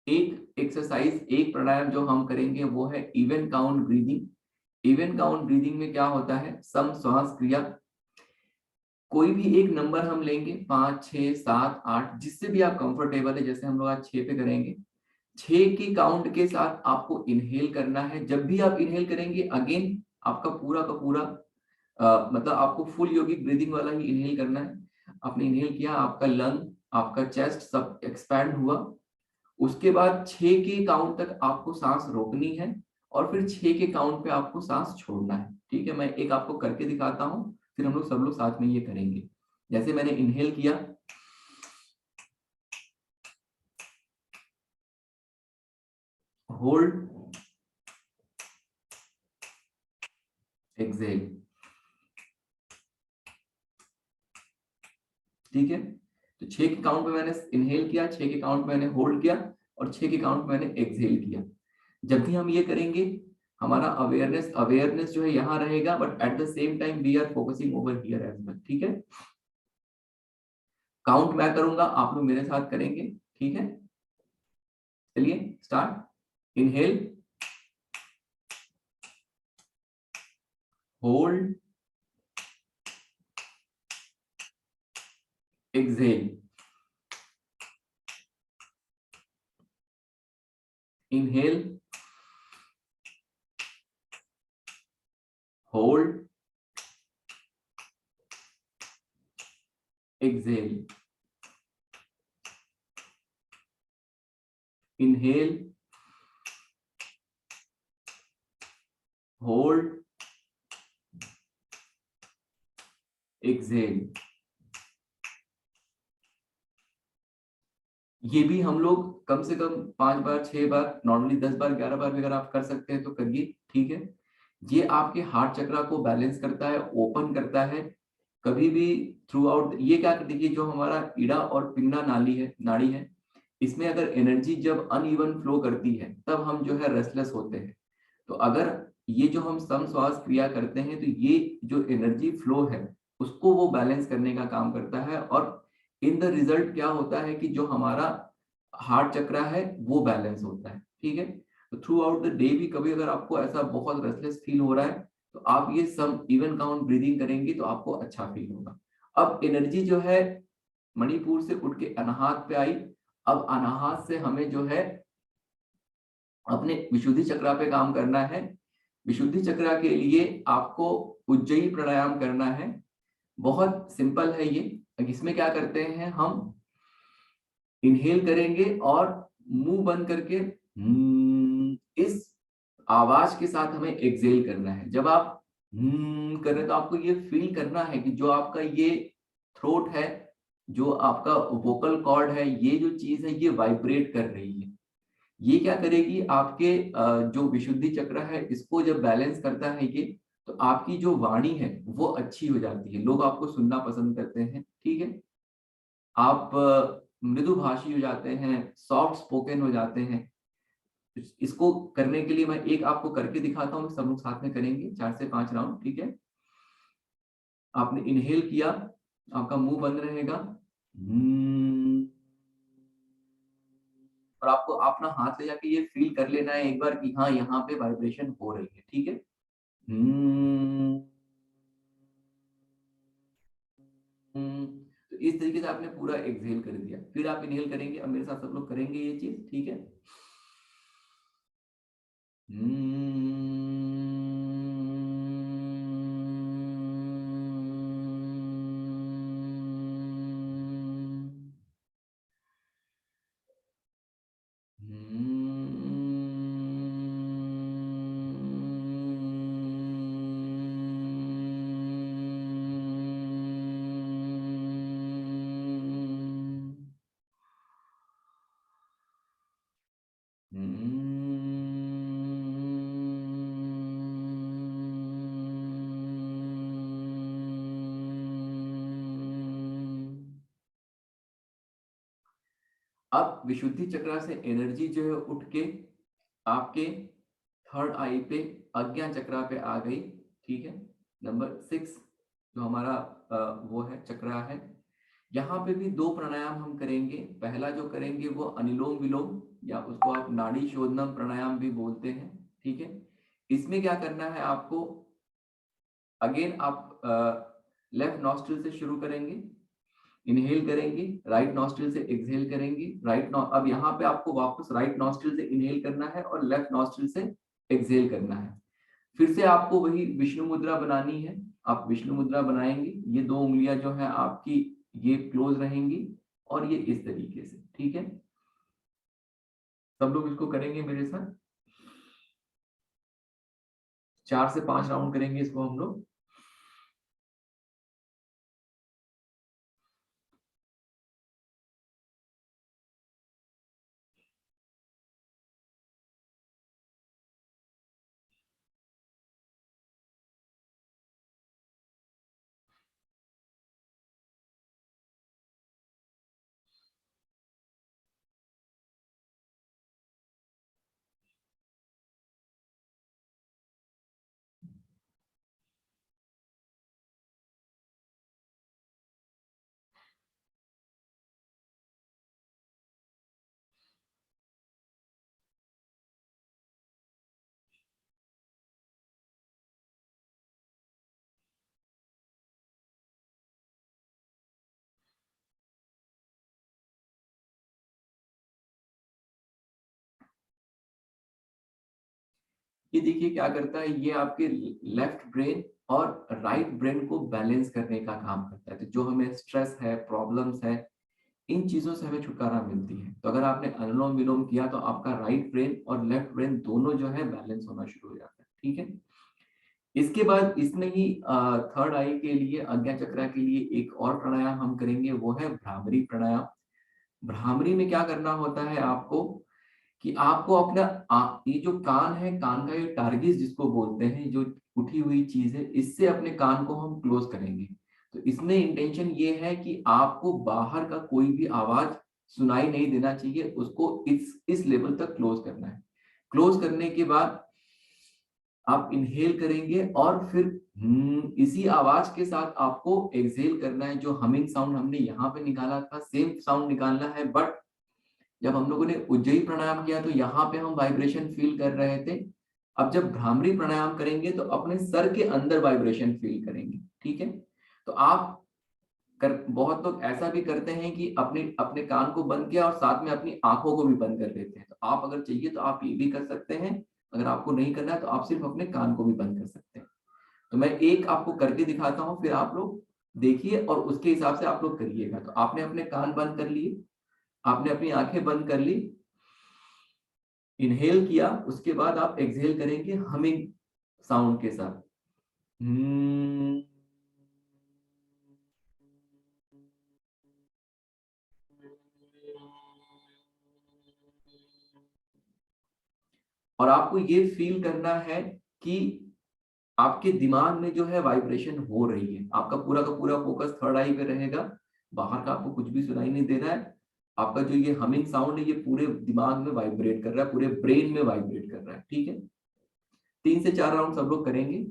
एक एक्सरसाइज, एक प्राणायाम जो हम करेंगे वो है even count breathing. Even count breathing में क्या होता है, सम श्वास क्रिया। कोई भी एक नंबर हम लेंगे, 5, 6, 7, 8, जिससे भी आप कंफर्टेबल है। जैसे हम लोग आज 6 पे करेंगे। 6 की काउंट के साथ आपको इनहेल करना है। जब भी आप इनहेल करेंगे, अगेन आपका पूरा का पूरा मतलब आपको फुल योगिक ब्रीदिंग वाला ही इनहेल करना है। आपने इनहेल किया, आपका लंग, आपका चेस्ट सब एक्सपैंड हुआ। उसके बाद 6 के काउंट तक आपको सांस रोकनी है और फिर 6 के काउंट पे आपको सांस छोड़ना है, ठीक है। मैं एक आपको करके दिखाता हूं, फिर हम लोग सब लोग साथ में ये करेंगे। जैसे मैंने इनहेल किया, होल्ड, एक्सेल, ठीक है। तो 6 के काउंट पे मैंने इनहेल किया, 6 के काउंट पे मैंने होल्ड किया और 6 के काउंट पे मैंने एक्सहेल किया। जब भी हम ये करेंगे, हमारा अवेयरनेस जो है यहाँ रहेगा, but at the same time we are focusing over here as well, ठीक है। काउंट मैं करूंगा, आप लोग मेरे साथ करेंगे, ठीक है। चलिए start. Inhale, hold, exhale, inhale, hold, exhale, inhale, hold, exhale. ये भी हम लोग कम से कम 5 बार, 6 बार, नॉर्मली 10 बार, 11 बार भी अगर आप कर सकते हैं तो करिए, ठीक है। ये आपके हार्ट चक्र को बैलेंस करता है, ओपन करता है। कभी भी थ्रू आउट ये क्या, देखिए जो हमारा ईड़ा और पिंगला नाड़ी है, इसमें अगर एनर्जी जब अनइवन फ्लो करती है तब हम जो है रेस्टलेस होते हैं। तो अगर ये जो हम सम श्वास क्रिया करते हैं तो ये जो एनर्जी फ्लो है उसको वो बैलेंस करने का काम करता है, और इन द रिजल्ट क्या होता है कि जो हमारा हार्ट चक्र है वो बैलेंस होता है, ठीक है। तो थ्रू आउट द डे भी कभी अगर आपको ऐसा बहुत रेस्टलेस फील हो रहा है तो आप ये सम इवन काउंट ब्रीदिंग करेंगे तो आपको अच्छा फील होगा। अब एनर्जी जो है मणिपुर से उठ के अनाहत पे आई। अब अनाहत से हमें जो है अपने विशुद्धि चक्र पे काम करना है। विशुद्धि चक्र के लिए आपको उज्जयी प्राणायाम करना है। बहुत सिंपल है ये। इसमें क्या करते हैं, हम इनहेल करेंगे और मुंह बंद करके इस आवाज के साथ हमें एक्सहेल करना है। जब आप कर रहे हैं तो आपको ये फील करना है कि जो आपका ये थ्रोट है, जो आपका वोकल कॉर्ड है, ये जो चीज है ये वाइब्रेट कर रही है। ये क्या करेगी, आपके जो विशुद्धि चक्र है इसको जब बैलेंस करता है ये, तो आपकी जो वाणी है वो अच्छी हो जाती है, लोग आपको सुनना पसंद करते हैं, ठीक है। आप मृदुभाषी हो जाते हैं, सॉफ्ट स्पोकन हो जाते हैं। इसको करने के लिए मैं एक आपको करके दिखाता हूँ, सब लोग साथ में करेंगे 4 से 5 राउंड, ठीक है। आपने इनहेल किया, आपका मुंह बंद रहेगा, और आपको अपना हाथ ले जाके ये फील कर लेना है एक बार कि हाँ यहाँ पे वाइब्रेशन हो रही है, ठीक है। तो इस तरीके से आपने पूरा एक्सहेल कर दिया। फिर आप इनहेल करेंगे, अब मेरे साथ सब लोग करेंगे ये चीज, ठीक है। अब विशुद्धि चक्र से एनर्जी जो है उठ के आपके थर्ड आई पे अज्ञा चक्र पे आ गई, ठीक है। नंबर 6 जो हमारा वो है चक्र है, यहाँ पे भी 2 प्राणायाम हम करेंगे। पहला जो करेंगे वो अनुलोम विलोम, या उसको आप नाड़ी शोधनम प्राणायाम भी बोलते हैं, ठीक है। इसमें क्या करना है आपको, अगेन आप लेफ्ट नॉस्ट्रिल से शुरू करेंगे, इनहेल करेंगे, राइट नॉस्ट्रिल से एक्सहेल करेंगे, अब यहाँ पे आपको वापस राइट नॉस्ट्रिल से इनहेल करना है और लेफ्ट नॉस्ट्रिल से एक्सहेल करना है। फिर से आपको वही विष्णु मुद्रा बनानी है, आप विष्णु मुद्रा बनाएंगे, ये 2 उंगलियां जो है आपकी ये क्लोज रहेंगी और ये इस तरीके से, ठीक है। सब लोग इसको करेंगे मेरे साथ, 4 से 5 राउंड करेंगे इसको हम लोग। ये देखिए क्या करता है, ये आपके लेफ्ट ब्रेन और राइट ब्रेन को बैलेंस करने का काम करता है। तो जो हमें स्ट्रेस है, प्रॉब्लम्स है, इन चीजों से हमें छुटकारा मिलती है। तो अगर आपने अनुलोम विलोम किया तो आपका राइट ब्रेन और लेफ्ट ब्रेन दोनों जो है बैलेंस होना शुरू हो जाता है, ठीक है। इसके बाद इसमें ही थर्ड आई के लिए, आज्ञा चक्र के लिए एक और प्राणायाम हम करेंगे, वो है भ्रामरी प्राणायाम। भ्रामरी में क्या करना होता है आपको, कि आपको अपना ये जो कान है, कान का ये टारगेट जिसको बोलते हैं, जो उठी हुई चीज है, इससे अपने कान को हम क्लोज करेंगे। तो इसमें इंटेंशन ये है कि आपको बाहर का कोई भी आवाज सुनाई नहीं देना चाहिए, उसको इस लेवल तक क्लोज करना है। क्लोज करने के बाद आप इनहेल करेंगे और फिर इसी आवाज के साथ आपको एक्सहेल करना है। जो हमिंग साउंड हमने यहाँ पे निकाला था, सेम साउंड निकालना है, बट जब हम लोगों ने उज्जयी प्राणायाम किया तो यहाँ पे हम वाइब्रेशन फील कर रहे थे। अब जब भ्रामरी प्राणायाम करेंगे तो अपने सर के अंदर वाइब्रेशन फील करेंगे, ठीक है। तो आप बहुत लोग ऐसा भी करते हैं कि अपने अपने कान को बंद किया और साथ में अपनी आंखों को भी बंद कर लेते हैं। तो आप अगर चाहिए तो आप ये भी कर सकते हैं, अगर आपको नहीं करना है तो आप सिर्फ अपने कान को भी बंद कर सकते हैं। तो मैं एक आपको करके दिखाता हूँ, फिर आप लोग देखिए और उसके हिसाब से आप लोग करिएगा। तो आपने अपने कान बंद कर लिए, आपने अपनी आंखें बंद कर ली, इनहेल किया, उसके बाद आप एक्सहेल करेंगे हमिंग साउंड के साथ। और आपको ये फील करना है कि आपके दिमाग में जो है वाइब्रेशन हो रही है। आपका पूरा का पूरा फोकस थर्ड आई पे रहेगा, बाहर का आपको कुछ भी सुनाई नहीं दे रहा है। आपका जो ये हमिंग साउंड है, ये पूरे दिमाग में वाइब्रेट कर रहा है, पूरे ब्रेन में वाइब्रेट कर रहा है, ठीक है। 3 से 4 राउंड सब लोग करेंगे।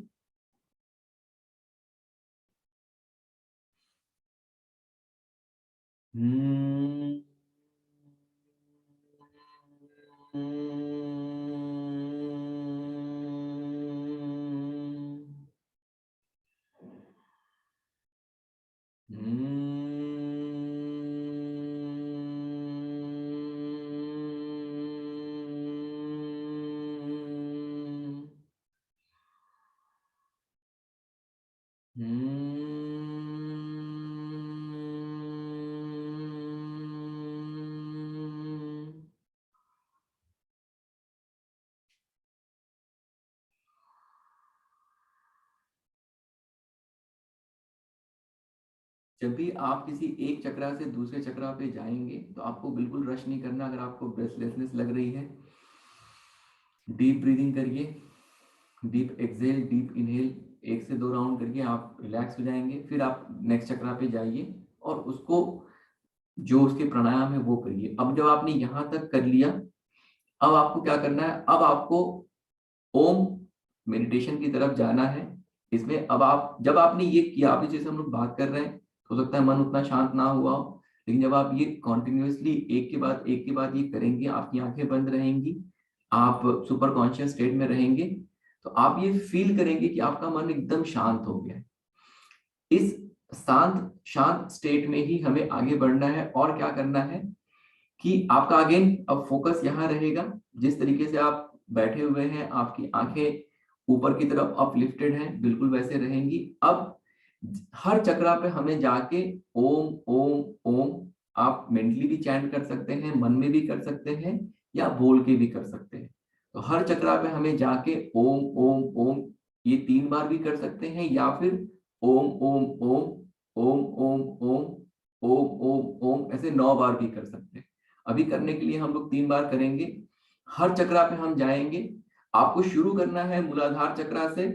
जब भी आप किसी एक चक्रा से दूसरे चक्रा पे जाएंगे तो आपको बिल्कुल रश नहीं करना। अगर आपको ब्रेथलेसनेस लग रही है, डीप ब्रीदिंग करिए, डीप एक्सहेल, डीप इनहेल, 1 से 2 राउंड करके आप रिलैक्स हो जाएंगे। फिर आप नेक्स्ट चक्रा पे जाइए और उसको जो उसके प्राणायाम है वो करिए। अब जब आपने यहाँ तक कर लिया, अब आपको क्या करना है, अब आपको ओम मेडिटेशन की तरफ जाना है। इसमें अब आप जब आपने ये किया, अभी जैसे हम लोग बात कर रहे हैं, हो सकता है मन उतना शांत ना हुआ हो, लेकिन जब आप ये कॉन्टिन्यूसली एक के बाद ये करेंगे, आपकी आंखें बंद रहेंगी, आप सुपर कॉन्शियस स्टेट में रहेंगे, तो आप ये फील करेंगे कि आपका मन एकदम शांत हो गया है। इस शांत स्टेट में ही हमें आगे बढ़ना है। और क्या करना है कि आपका अगेन अब फोकस यहाँ रहेगा। जिस तरीके से आप बैठे हुए हैं, आपकी आंखें ऊपर की तरफ अपलिफ्टेड हैं, बिल्कुल वैसे रहेंगी। अब हर चक्रा पे हमें जाके ओम ओम ओम, आप मेंटली भी चैंट कर सकते हैं, मन में भी कर सकते हैं, या बोल के भी कर सकते हैं। तो हर चक्रा पे हमें जाके ओम ओम ओम, ये 3 बार भी कर सकते हैं, या फिर ओम ओम ओम ओम ओम ओम ओम ओम ओम, ऐसे 9 बार भी कर सकते हैं। अभी करने के लिए हम लोग 3 बार करेंगे। हर चक्रा पे हम जाएंगे। आपको शुरू करना है मूलाधार चक्रा से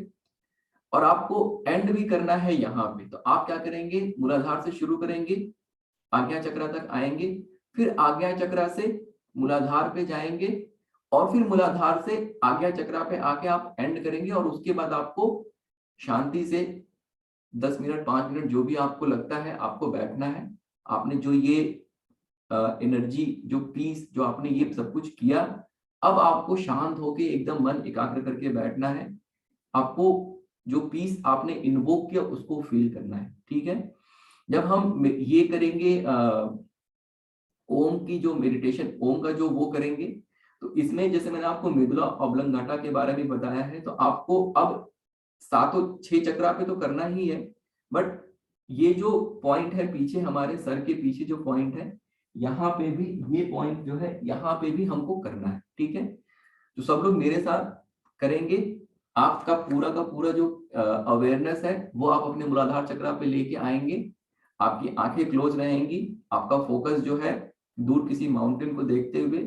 और आपको एंड भी करना है यहाँ पे। तो आप क्या करेंगे, मूलाधार से शुरू करेंगे, आज्ञा चक्रा तक आएंगे, फिर आज्ञा चक्रा से मूलाधार पे जाएंगे, और फिर मूलाधार से आज्ञा चक्रा पे आके आप एंड करेंगे। और उसके बाद आपको शांति से 10 मिनट 5 मिनट जो भी आपको लगता है आपको बैठना है। आपने जो ये एनर्जी, जो पीस, जो आपने ये सब कुछ किया, अब आपको शांत होके एकदम मन एकाग्र करके बैठना है। आपको जो पीस आपने इन्वोक किया उसको फील करना है, ठीक है। जब हम ये करेंगे ओम की जो मेडिटेशन, ओम का जो वो करेंगे, तो इसमें जैसे मैंने आपको मेदुला ऑब्लंगाटा के बारे में बताया है, तो आपको अब 6 चक्रा पे तो करना ही है, बट ये जो पॉइंट है पीछे, हमारे सर के पीछे जो पॉइंट है, यहाँ पे भी ये पॉइंट जो है, यहाँ पे भी हमको करना है, ठीक है। तो सब लोग मेरे साथ करेंगे। आपका पूरा का पूरा जो अवेयरनेस है वो आप अपने मूलाधार चक्रा पे लेके आएंगे। आपकी आंखें क्लोज रहेंगी, आपका फोकस जो है दूर किसी माउंटेन को देखते हुए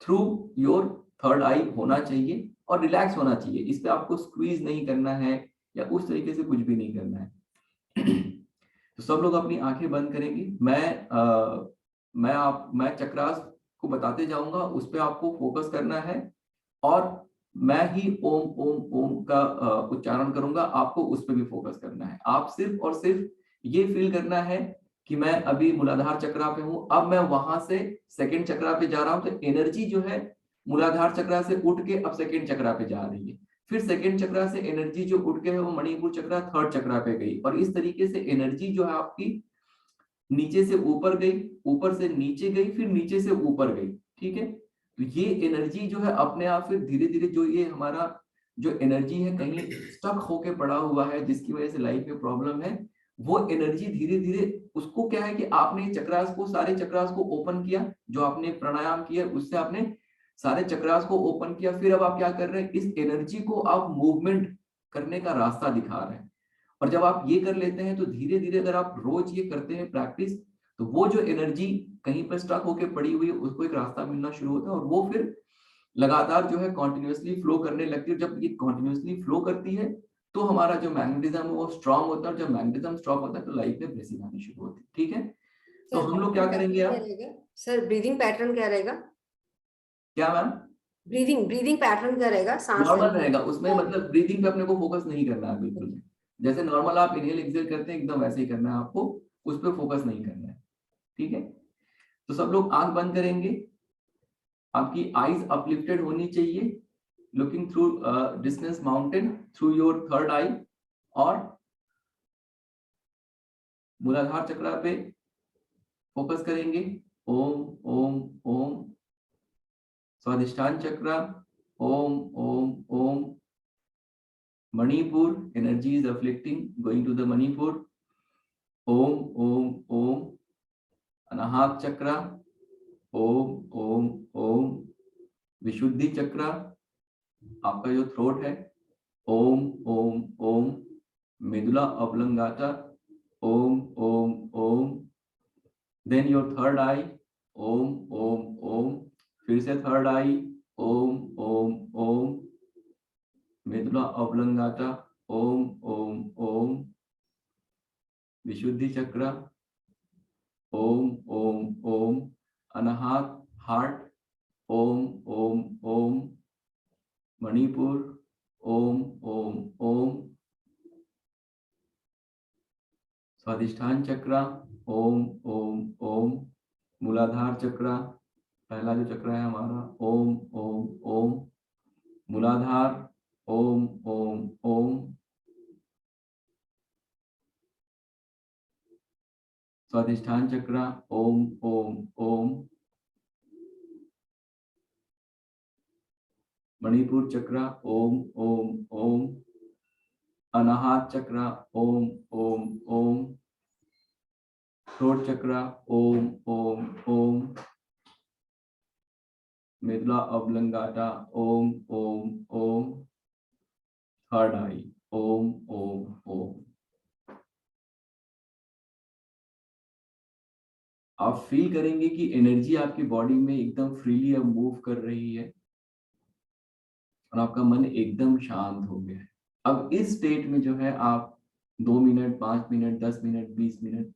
थ्रू योर थर्ड आई होना चाहिए, और रिलैक्स होना चाहिए। इस पे आपको स्क्वीज नहीं करना है या उस तरीके से कुछ भी नहीं करना है। तो सब लोग अपनी आंखें बंद करेंगे। मैं चक्रास को बताते जाऊंगा, उस पे आपको फोकस करना है, और मैं ही ओम ओम ओम का उच्चारण करूंगा, आपको उस पे भी फोकस करना है। आप सिर्फ और सिर्फ ये फील करना है कि मैं अभी मूलाधार चक्रा पे हूं, अब मैं वहां से सेकंड चक्रा पे जा रहा हूं, तो एनर्जी जो है मूलाधार चक्रा से उठ के अब सेकंड चक्रा पे जा रही है। फिर सेकंड चक्रा से एनर्जी जो उठ के है वो मणिपुर चक्रा थर्ड चक्रा पे गई, और इस तरीके से एनर्जी जो है आपकी नीचे से ऊपर गई, ऊपर से नीचे गई, फिर नीचे से ऊपर गई, ठीक है। तो ये एनर्जी जो है अपने आप फिर धीरे धीरे, जो ये हमारा जो एनर्जी है कहीं स्टक होके पड़ा हुआ है, जिसकी वजह से लाइफ में प्रॉब्लम है, वो एनर्जी धीरे धीरे, उसको क्या है कि आपने चक्रास को, सारे चक्रास को ओपन किया, जो आपने प्राणायाम किया उससे आपने सारे चक्रास को ओपन किया। फिर अब आप क्या कर रहे हैं, इस एनर्जी को आप मूवमेंट करने का रास्ता दिखा रहे हैं। और जब आप ये कर लेते हैं तो धीरे धीरे अगर आप रोज ये करते हैं प्रैक्टिस, तो वो जो एनर्जी कहीं पर स्टक होके पड़ी हुई है उसको एक रास्ता मिलना शुरू होता है, और वो फिर लगातार जो है कॉन्टिन्यूसली फ्लो करने लगती है। जब ये कॉन्टिन्यूसली फ्लो करती है तो हमारा जो मैग्नेटिज्म है वो स्ट्रांग होता है, और जब मैग्नेटिज्म स्ट्रांग होता है तो लाइफ में ब्लेसिंग आनी शुरू होती है, ठीक है। तो हम लोग क्या करेंगे आप सर, ब्रीदिंग पैटर्न क्या रहेगा? क्या मैम? ब्रीदिंग पैटर्न क्या रहेगा? सांस नॉर्मल रहेगा उसमें, मतलब ब्रीदिंग पे अपने को फोकस नहीं करना है बिल्कुल। जैसे नॉर्मल आप इनहेल एक्सहेल करते हैं एकदम वैसे ही करना है आपको, उस पर फोकस नहीं करना है, ठीक है। तो सब लोग आंख बंद करेंगे, आपकी आईज अपलिफ्टेड होनी चाहिए, looking through distance mountain through your third eye, और मूलाधार चक्र पे फोकस करेंगे। ओम ओम ओम। स्वादिष्ठान चक्र ओम ओम ओम। Manipur, energy is afflicting, going to the Manipur, ओम ओम ओम। अनाहत चक्र ओम ओम ओम। विशुद्धि चक्र, आपका जो थ्रोट है, Om Om Om. Medulla oblongata Om Om Om. Then your third eye, Om Om Om. फिर से third eye, Om Om Om. मेदुला oblongata, ओम ओम ओम। विशुद्धि चक्र, ओम ओम ओम। अनाहत हार्ट, ओम ओम ओम। मणिपुर, ओम ओम ओम। स्वादिष्ठान चक्र, ओम ओम ओम। मूलाधार चक्र, पहला जो चक्र है हमारा, ओम ओम ओम। मूलाधार, ओम ओम ओम। स्वादिष्ठान चक्र, ओम ओम ओम। मणिपुर चक्र, ओम ओम ओम। अनाहत चक्र, ओम ओम ओम। थ्रोट चक्र, ओम ओम ओम। मेदुला ऑब्लोंगाटा, ओम ओम ओम। थर्ड आई, ओम ओम ओम। आप फील करेंगे कि एनर्जी आपकी बॉडी में एकदम फ्रीली अब मूव कर रही है और आपका मन एकदम शांत हो गया है। अब इस स्टेट में जो है आप 2 मिनट, 5 मिनट, 10 मिनट, 20 मिनट,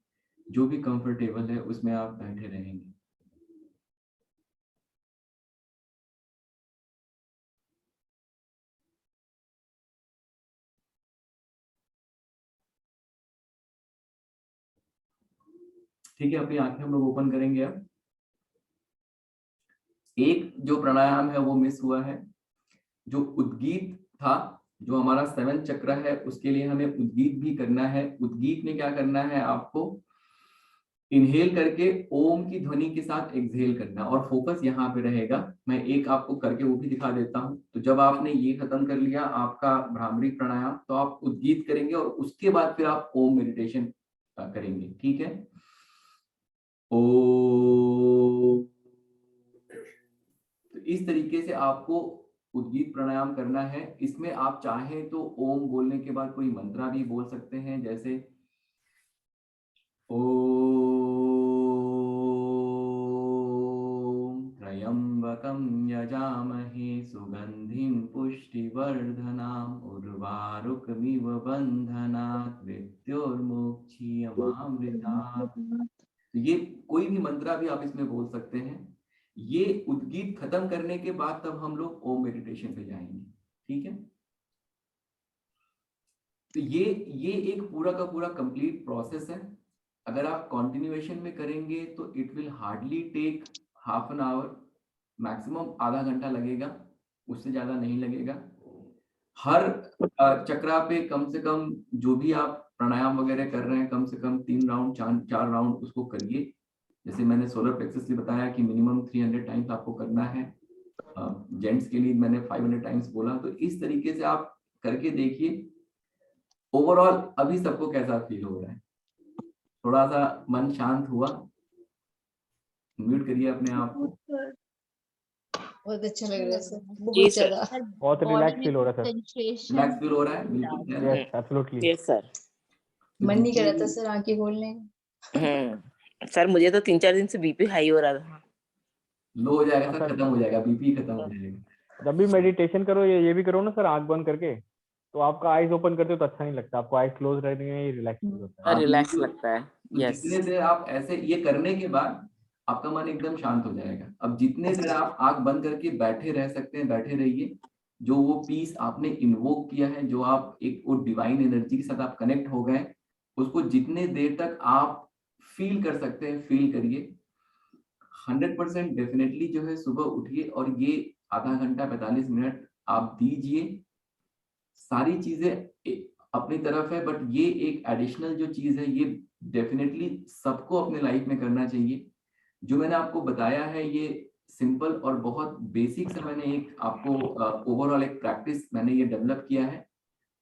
जो भी कंफर्टेबल है उसमें आप बैठे रहेंगे। ठीक है, अपनी आंखें हम लोग ओपन करेंगे। अब एक जो प्राणायाम है वो मिस हुआ है, जो उद्गीत था, जो हमारा 7th चक्र है, उसके लिए हमें उद्गीत भी करना है। उद्गीत में क्या करना है, आपको इनहेल करके ओम की ध्वनि के साथ एक्सहेल करना, और फोकस यहाँ पे रहेगा। मैं एक आपको करके वो भी दिखा देता हूँ। तो जब आपने ये खत्म कर लिया आपका भ्रामरी प्राणायाम, तो आप उद्गीत करेंगे और उसके बाद फिर आप ओम मेडिटेशन करेंगे। ठीक है, ओ। तो इस तरीके से आपको उद्गीत प्राणायाम करना है। इसमें आप चाहें तो ओम बोलने के बाद कोई मंत्रा भी बोल सकते हैं, जैसे ओम त्र्यंबकं यजामहे सुगंधिं पुष्टिवर्धनाम् उर्वारुकमिव बन्धनात् मृत्योर्मुक्षीयमामृतात्। ये कोई भी मंत्रा भी आप इसमें बोल सकते हैं। ये उद्गीत खत्म करने के बाद तब हम लोग ओम मेडिटेशन पे जाएंगे। ठीक है, तो ये एक पूरा का पूरा कंप्लीट प्रोसेस है। अगर आप कंटिन्यूएशन में करेंगे तो it will hardly take half an hour, maximum आधा घंटा लगेगा, उससे ज्यादा नहीं लगेगा। हर चक्रा पे कम से कम जो भी आप प्राणायाम वगैरह कर रहे हैं, कम से कम 3 राउंड 4 राउंड उसको करिए। जैसे मैंने सोलर प्लेक्सस के बताया कि मिनिमम 300 टाइम्स आपको करना है। जेंट्स के लिए मैंने 500 टाइम्स बोला। तो इस तरीके से आप करके देखिए। ओवरऑल अभी सबको कैसा फील हो रहा है? थोड़ा सा मन शांत हुआ? म्यूट करिए अपने आप को। बहुत अच्छा लग रहा है सर, जी बहुत सर। ज्यादा। बहुत रिलैक्स फील हो रहा है सर। रिलैक्स फील हो रहा है, बिल्कुल। Yes absolutely. Yes sir. मन नहीं कर रहा था सर आंखें खोलने का। सर मुझे तो 3-4 दिन से बीपी हाई हो रहा था। लो हो जाएगा सर, सर, खत्म हो जाएगा, बीपी खत्म हो जाएगा। जब भी मेडिटेशन करो ये भी करो ना सर, आंख बंद करके, तो आपका आईज ओपन करते हो तो अच्छा नहीं लगता, आपको आईज क्लोज रहने में रिलैक्स फील होता है। रिलैक्स लगता है। तो यस। जितने देर आप ऐसे ये करने के बाद आपका मन एकदम शांत हो जाएगा। अब जितने देर आप आंख बंद करके बैठे रह सकते हैं, बैठे रहिए। जो वो पीस आपने इन्वोक किया है, जो आप एक वो डिवाइन एनर्जी के साथ आप कनेक्ट हो गए, उसको जितने देर तक आप फील कर सकते हैं फील करिए। 100% डेफिनेटली जो है सुबह उठिए और ये आधा घंटा 45 मिनट आप दीजिए। सारी चीजें अपनी तरफ है, बट ये एक एडिशनल जो चीज है, ये डेफिनेटली सबको अपने लाइफ में करना चाहिए। जो मैंने आपको बताया है ये सिंपल और बहुत बेसिक से मैंने एक आपको ओवरऑल एक प्रैक्टिस मैंने ये डेवलप किया है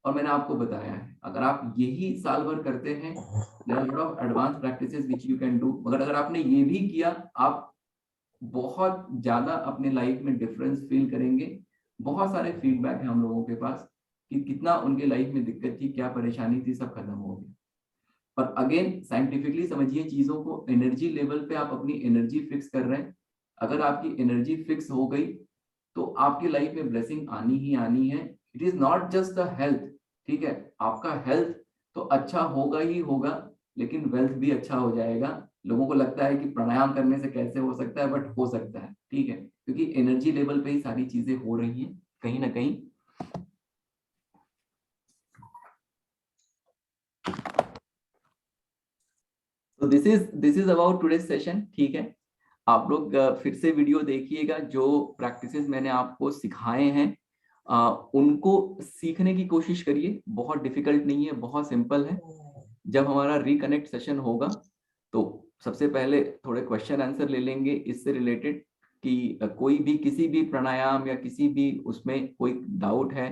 और मैंने आपको बताया है। अगर आप यही साल भर करते हैं, there are lot of advance practices which you can do. मगर अगर आपने ये भी किया, आप बहुत ज्यादा अपने लाइफ में डिफरेंस फील करेंगे। बहुत सारे फीडबैक है हम लोगों के पास कि कितना उनके लाइफ में दिक्कत थी, क्या परेशानी थी, सब खत्म हो गया। पर अगेन साइंटिफिकली समझिए चीजों को, एनर्जी लेवल पे आप अपनी एनर्जी फिक्स कर रहे हैं। अगर आपकी एनर्जी फिक्स हो गई तो आपकी लाइफ में ब्लेसिंग आनी ही आनी है। It is not just the health, ठीक है, आपका हेल्थ तो अच्छा होगा ही होगा, लेकिन वेल्थ भी अच्छा हो जाएगा। लोगों को लगता है कि प्राणायाम करने से कैसे हो सकता है, बट हो सकता है, ठीक है, क्योंकि एनर्जी लेवल पे ही सारी चीजें हो रही हैं कहीं ना कहीं। तो this is about today's session, ठीक है। आप लोग फिर से वीडियो देखिएगा, जो प्रैक्टिसेस मैंने आपको सिखाए हैं उनको सीखने की कोशिश करिए। बहुत डिफिकल्ट नहीं है, बहुत सिंपल है। जब हमारा रिकनेक्ट सेशन होगा तो सबसे पहले थोड़े क्वेश्चन आंसर ले लेंगे इससे रिलेटेड, कि कोई भी किसी भी प्राणायाम या किसी भी उसमें कोई डाउट है,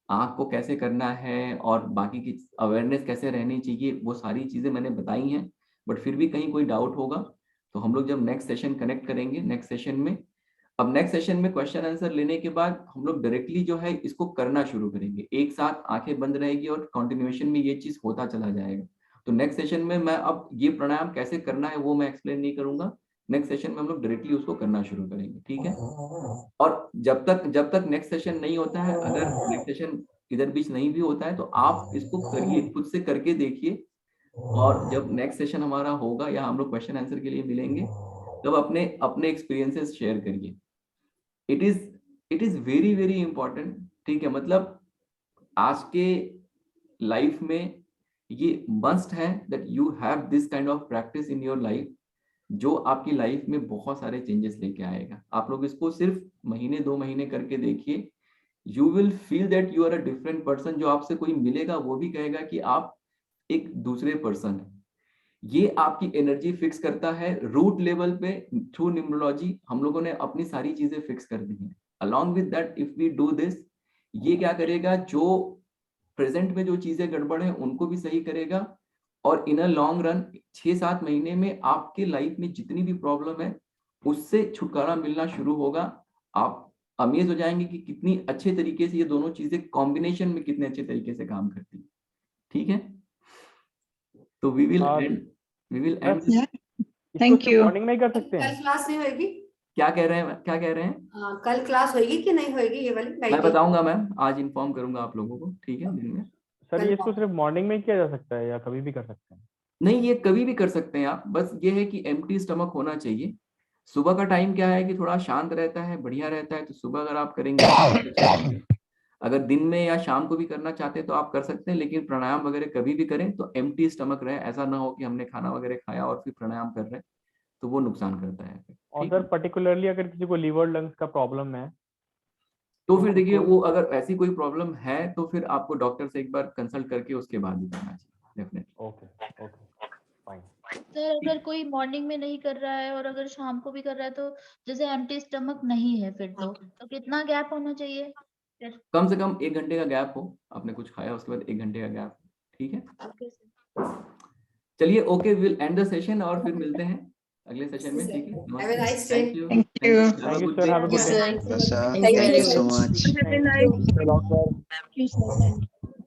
आँख को कैसे करना है और बाकी की अवेयरनेस कैसे रहनी चाहिए, वो सारी चीजें मैंने बताई हैं। बट फिर भी कहीं कोई डाउट होगा तो हम लोग जब नेक्स्ट सेशन कनेक्ट करेंगे, नेक्स्ट सेशन में, अब नेक्स्ट सेशन में क्वेश्चन आंसर लेने के बाद हम लोग डायरेक्टली जो है इसको करना शुरू करेंगे। एक साथ आंखें बंद रहेगी और कंटिन्यूएशन में ये चीज होता चला जाएगा। तो नेक्स्ट सेशन में मैं अब ये प्राणायाम कैसे करना है वो मैं एक्सप्लेन नहीं करूंगा। नेक्स्ट सेशन में हम लोग डायरेक्टली उसको करना शुरू करेंगे, ठीक है। और जब तक नेक्स्ट सेशन नहीं होता है, अगर नेक्स्ट सेशन इधर बीच नहीं भी होता है, तो आप इसको करिए, खुद से करके देखिए। और जब नेक्स्ट सेशन हमारा होगा या हम लोग क्वेश्चन आंसर के लिए मिलेंगे, तब अपने एक्सपीरियंसेस शेयर करिए। It is very very important, ठीक है। मतलब आज के लाइफ में ये मस्ट है that you have this kind of practice in your life, जो आपकी लाइफ में बहुत सारे चेंजेस लेके आएगा। आप लोग इसको सिर्फ महीने 2 महीने करके देखिए, you will feel that you are a different person. जो आपसे कोई मिलेगा वो भी कहेगा कि आप एक दूसरे पर्सन है। ये आपकी एनर्जी फिक्स करता है रूट लेवल पे। थ्रू न्यूमरोलॉजी हम लोगों ने अपनी सारी चीजें फिक्स कर दी हैं। Along with that if we do this, ये क्या करेगा, जो प्रेजेंट में जो चीजें गड़बड़ है उनको भी सही करेगा। और इन अ लॉन्ग रन 6-7 महीने में आपके लाइफ में जितनी भी प्रॉब्लम है उससे छुटकारा मिलना शुरू होगा। आप अमेज हो जाएंगे कि कितनी अच्छे तरीके से ये दोनों चीजें कॉम्बिनेशन में कितने अच्छे तरीके से काम करती है, ठीक है। तो we will end thank you. Morning में ही कर सकते हैं। कल क्लास नहीं होगी? क्या कह रहे हैं? कल क्लास होगी कि नहीं होगी ये वाली? मैं बताऊंगा मैम, आज इन्फॉर्म करूंगा आप लोगों को, ठीक है, दिन में। सर ये इसको सिर्फ मॉर्निंग में ही किया जा सकता है या कभी भी कर सकते हैं? नहीं, ये कभी भी कर सकते हैं आप, बस ये है कि एम्प्टी स्टमक होना चाहिए। सुबह का टाइम क्या है कि थोड़ा शांत रहता है, बढ़िया रहता है, तो सुबह अगर आप करेंगे, अगर दिन में या शाम को भी करना चाहते हैं तो आप कर सकते हैं, लेकिन प्राणायाम वगैरह कभी भी करें तो एम्प्टी स्टमक रहे। ऐसा ना हो कि हमने खाना वगैरह खाया और फिर प्राणायाम कर रहे हैं, तो वो नुकसान करता है। और सर पर्टिकुलरली अगर किसी को लीवर लंग्स का प्रॉब्लम है तो फिर देखिए, वो अगर ऐसी कोई प्रॉब्लम है तो फिर आपको डॉक्टर से एक बार कंसल्ट करके उसके बाद ही करना चाहिए, डेफिनेटली। Okay fine. सर अगर कोई मॉर्निंग में नहीं कर रहा है और अगर शाम को भी कर रहा है, तो जैसे एम्प्टी स्टमक नहीं है फिर तो कितना गैप होना चाहिए फिर? कम से कम 1 घंटे का गैप हो, आपने कुछ खाया उसके बाद 1 घंटे का गैप, ठीक है। Okay sir. चलिए, okay, will end the session और फिर मिलते हैं अगले सेशन में, ठीक है। Have a nice day. Thank you Thank you, sir. Have a good day. Sir. Thank you so much. Have a nice day. Thank you, sir. Thank you, sir.